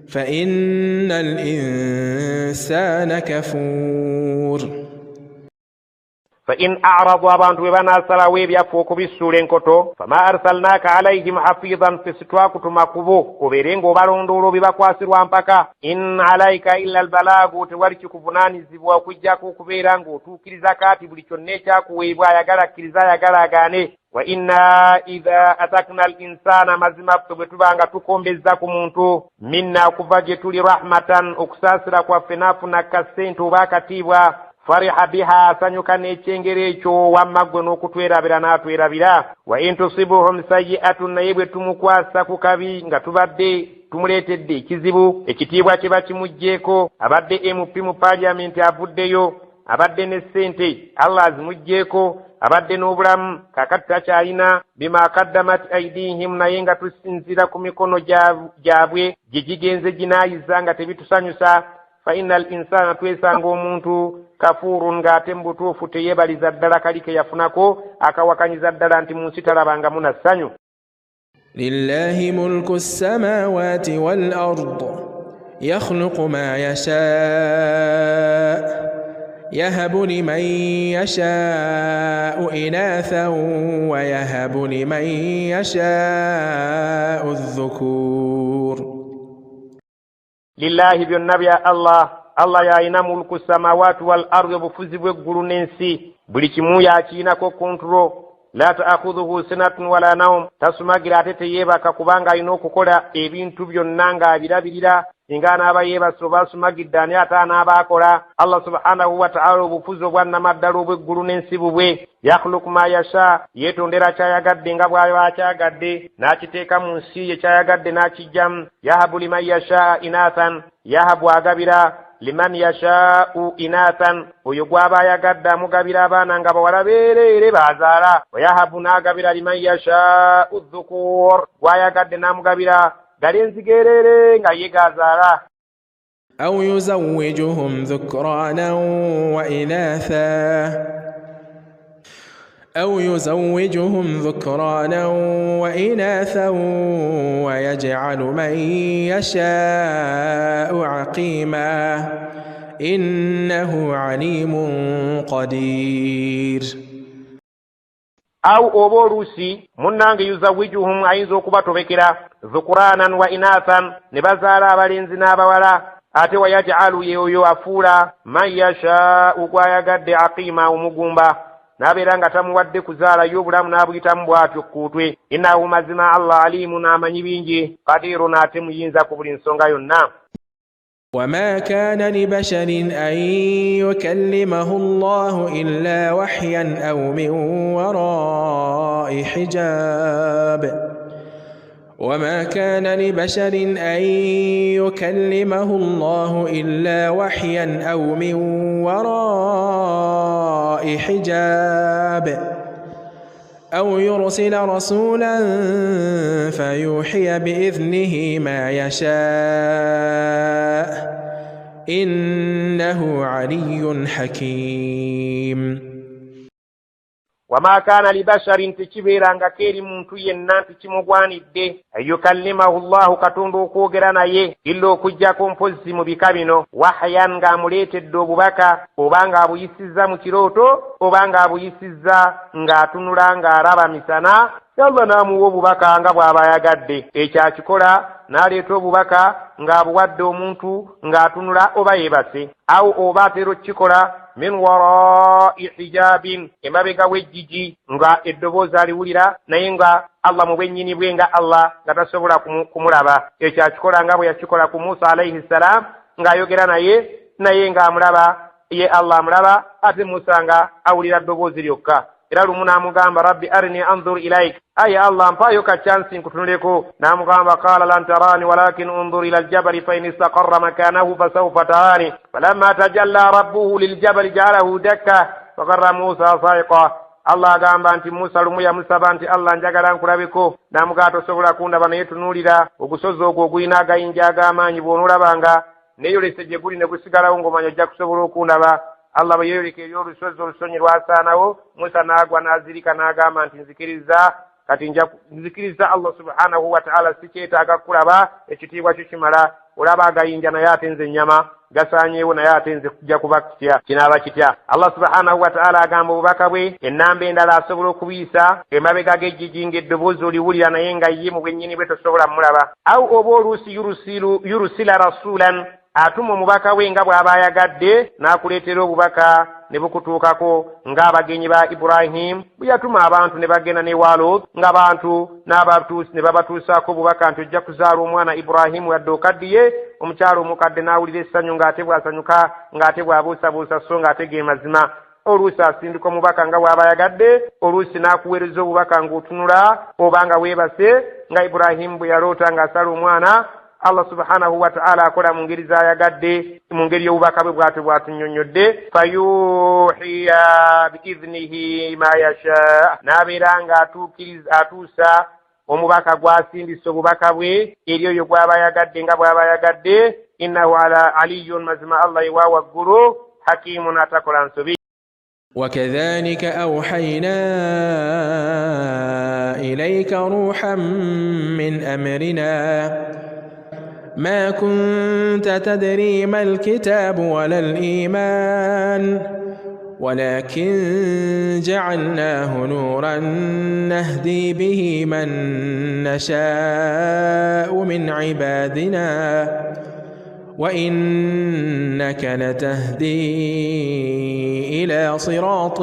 فإن الإنسان كفور. فإن أعرضوا abantu bwe banaasalawo ebyaffe okubissuula enkoto fama arsalnaaka alayhim hafizan fesitwakutuma kubo obeere ng'obalondoola bibakwasirwa mpaka in alayka illa albalaagu tewali kikuvunaanizibwa okujjako okubeera ng'otuukiriza kaati buli kyonna ekyakuweebwa ayagala akkiriza ayagala agaane wa inna idha atakna al-insana mazima bwe tubanga tukombezza ku muntu minna okuva gye tuli rahmatan okusaasira kwaffe naafuna kasente oba akatiibwa fariha biha asanyuka n'ekyengero ekyo wamma ggwe n'okutwerabira n'atwerabira wa in tusibuhum sayyi'atun naye bwe tumukwasa ku kabi nga tubadde tumuleetedde ekizibu ekitiibwa kye bakimugjeeko abadde MP mu paliamenti avuddeyo abadde ne ssente Allah azimugjeeko abadde n'obulamu kakati takyalina bima kaddamat aidihim naye nga tusinzira ku mikono gyabwe gye gigenze ginaayiza nga tebitusanyusa fa innal insana twesanga omuntu kafurun ng'ate mu butuufu teyeebaliza ddala kali ke yafunako akawakanyiza ddala nti mu nsi talabangamu na ssanyu. lillahi mulku ssamawati wal ard yakhluqu ma yasha يهب لمن يشاء إناثا ويهب لمن يشاء الذكور. لله بالنبي الله يعين ملك السماوات والأرض بفوز بغلو ننسي buli kimu yakiinako kontro la ta'khudhuhu sinatun wala nawm tasumagira ate teyeebaka kubanga alina okukola ebintu byonna ng'abirabirira singa anaaba yeebase oba asumagidde ani ate anaabakola. Allah subhanahu wa ta'ala obufuzi obwannamaddala obw'eggulu n'ensi bubwe yakhluqu ma yasha yeetondera kyayagadde nga bw'aba akyagadde n'akiteeka mu nsi ye kyayagadde n'akijjamu yahabu liman yasha inathan yahabu agabira liman yasha'u inathan oyo gw'aba ayagadde amugabira abaana nga bawala beereere baazaala wayahabu n'agabira liman yasha'u dhukur gw'ayagadde n'amugabira galenzi geereere nga ye gaazaala. أو يزوجهم ذكرانا وإناثا أو يزوجهم ذكرانا وإناثا ويجعل من يشاء عقيما إنه عليم قدير. أو أبوروسي منانغ يزوجهم أينزو كباتو بكرا ذكرانا وإناثا نبزالا بالنزنا بولا ate wayaj'alu yeyo afula man yasha'u kwayagadde aqima omugumba nabeera nga tamuwadde kuzaalayo obulamu n'abuyitamu bw'atyo kkuutwe innahu mazima Allah alimu n'amanyi bingi qadirun ate muyinza ku buli nsonga yonna. وما كان لبشر أن يكلمه الله إلا وحيا أو من وراء حجاب وما كان لبشر أن يكلمه الله إلا وحيا أو من وراء حجاب أو يرسل رسولا فيوحي بإذنه ما يشاء إنه علي حكيم. وما كان لبشر تكبيرا كيري muntu yenna tikimugwanidde ayukallimahu Allah katonda okwogera naye illa okujjako mpozzi mu bika bino wahyan ng'amuleetedde obubaka oba ng'abuyisizza mu kirooto oba ng'abuyisizza ng'atunula ng'alaba misana Allah n'amuwa obubaka nga bw'aba ayagadde ekyo akikola n'aleeta obubaka ng'abuwadde omuntu ng'atunula oba yeebase awo oba atera okukikola min wara'i hijabin emabega w'ejjigi nga eddoboozi aliwulira naye nga Allah mu bwennyini bwe nga Allah nga tasobola kumulaba ekyo akikola nga bwe yakikola ku Musa alayhi salam ng'ayogera naye ng'amulaba ye Allah amulaba ate Musa nga awulira ddoboozi lyokka era lumu n'amugamba rabbi arini anzur ilaik aye Allah mpaayo ka chansi nkutunuleko n'amugamba qala lan tarani walakin unzur ila aljabali fa in istaqarra makanahu fasawfa tarani falamma tajalla rabbuhu liljabali ja'alahu dakka faqarra Musa sa'iqa Allah agamba nti Musa lumu yamusaba nti Allah njagala nkulabeko n'amugamba tosobola kundaba naye tunuulira ogusozi ogwo ogulina agayinja ag'amaanyi bw'onoolabanga neeyolese gye guli ne gusigalawo ng'omanya ojja kusobola okundaba Allah bwe yeeyoleka eri olusozi olusonyi lwasaanawo Musa n'agwa n'azirika n'agamba nti nzikiriza kati nzikiriza Allah subhanahu wa ta'ala sikyetaaga kulaba ekitiibwa kyo kimala olaba agayinja naye ate nze ennyama gasaanyeewo naye ate nze kujja kuba kitya kinaaba kitya. Allah subhanahu wa ta'ala agamba obubaka bwe ennamba endala asobola okubuyisa emabega g'ejjigi ng'eddoboozi oliwulira naye nga ye mu bwennyini bwe tosobola mulaba aw oba oluusi yurusila rasulan atuma omubaka we nga bw'aba ayagadde n'akuleetera obubaka ne bukutuukako ng'abagenyi ba Ibrahim bwe yatuma abantu ne bagenda ne Walut ng'abantu n'abatuusi ne babatuusaako obubaka nti ojja kuzaala omwana Ibrahimu yadde okaddiye omukyalo omukadde n'awulira essanyu ng'ate bw'asanyuka ng'ate bw'abuusabuusa so ng'ate ge mazima oluusi asindika omubaka nga bw'aba ayagadde oluusi n'akuweereza obubaka ng'otunula oba nga weebase nga Ibrahimu bwe yaloota ng'asala omwana Allah subhanahu wa ta'ala akola mu ngeri z'ayagadde mu ngeri y'obubaka bwe bw'atyo bw'atunnyonnyodde fayuhiya biiznihi ma yasha n'abeera nga atuusa omubaka gw'asindisa obubaka bwe eri oyo gw'aba ayagadde nga bw'aba ayagadde innahu ala aliyyun mazima Allah ewa waggulu hakimun atakola nsobi. وكذلك أوحينا إليك روحا من أمرنا ما كنت تدري ما الكتاب ولا الإيمان ولكن جعلناه نورا نهدي به من نشاء من عبادنا وإنك لتهدي إلى صراط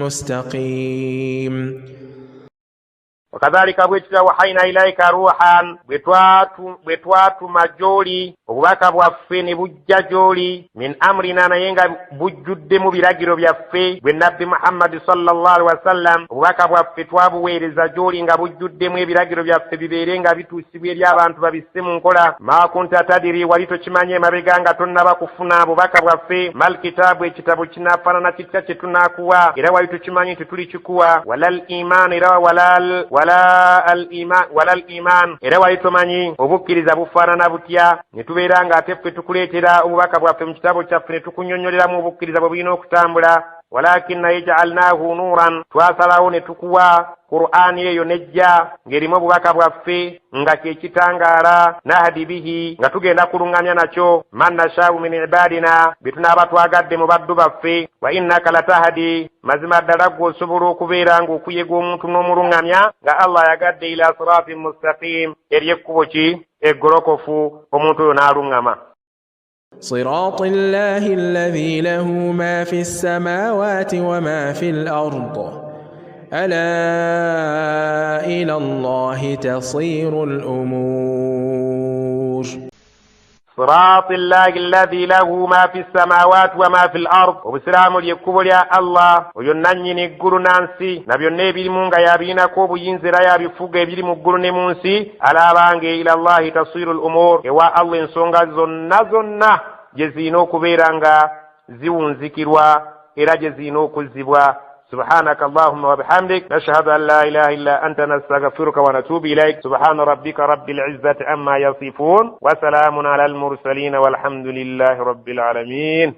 مستقيم. وكذلك bwetutya wahayina ilaika ruhan bwe twatuma gy'oli obubaka bwaffe ne bujja gy'oli min amrina naye nga bujjudde mu biragiro byaffe bwe nabbi Muhammadi sallallahu alaihi wasallam obubaka bwaffe twabuweereza gy'oli nga bujjuddemu ebiragiro byaffe bibeere nga bituusibwa eri abantu babisse mu nkola ma kunta tadiri wali tokimanye emabega nga tonnaba kufuna bubaka bwaffe mal kitaabu ekitabo kinaafaanana kitya kye tunaakuwa era wali tokimanyi nti tuli kikuwa walal iman era wala al iman era wali tomanyi obukkiriza bufaanana butya ne tubeera nga ate ffe tukuleetera obubaka bwaffe mu kitabo kyaffe ne tukunnyonnyoleramu obukkiriza bwe bulina okutambula walakinna ij'alnahu nuran twasalawo ne tukuwa Qur'ani eyo nejja ngerimu obubaka bwaffe nga kyekitangaala nahdi bihi nga tugenda kulungamya nakyo man nashaabu min ibadina betunaaba twagadde mu baddu baffe wa innaka latahdi mazima ddala gwe osobola okubeera ng'okuyega omuntu n'omulungamya nga Allah yagadde ila siratin mustaqim eri ekkubo ki eggolokofu omuntu oyo n'aluŋŋama. صراط الله الذي له ما في السماوات وما في الأرض ألا إلى الله تصير الأمور صراط الله الذي له ما في السماوات وما في الأرض وبسلام اليكوب يا الله وينني نقول نانسي نبي النبي مونغا يابينا كوب ينزل يا بفوق يبيل مقول نمونسي على بانغي إلى الله تصير الأمور يوا الله نسونغا زنا جزينو كبيرانغا زيون ذكروا إلى جزينو كذبوا سبحانك اللهم وبحمدك نشهد أن لا إله إلا أنت نستغفرك ونتوب إليك سبحان ربك رب العزة عما يصفون وسلام على المرسلين والحمد لله رب العالمين.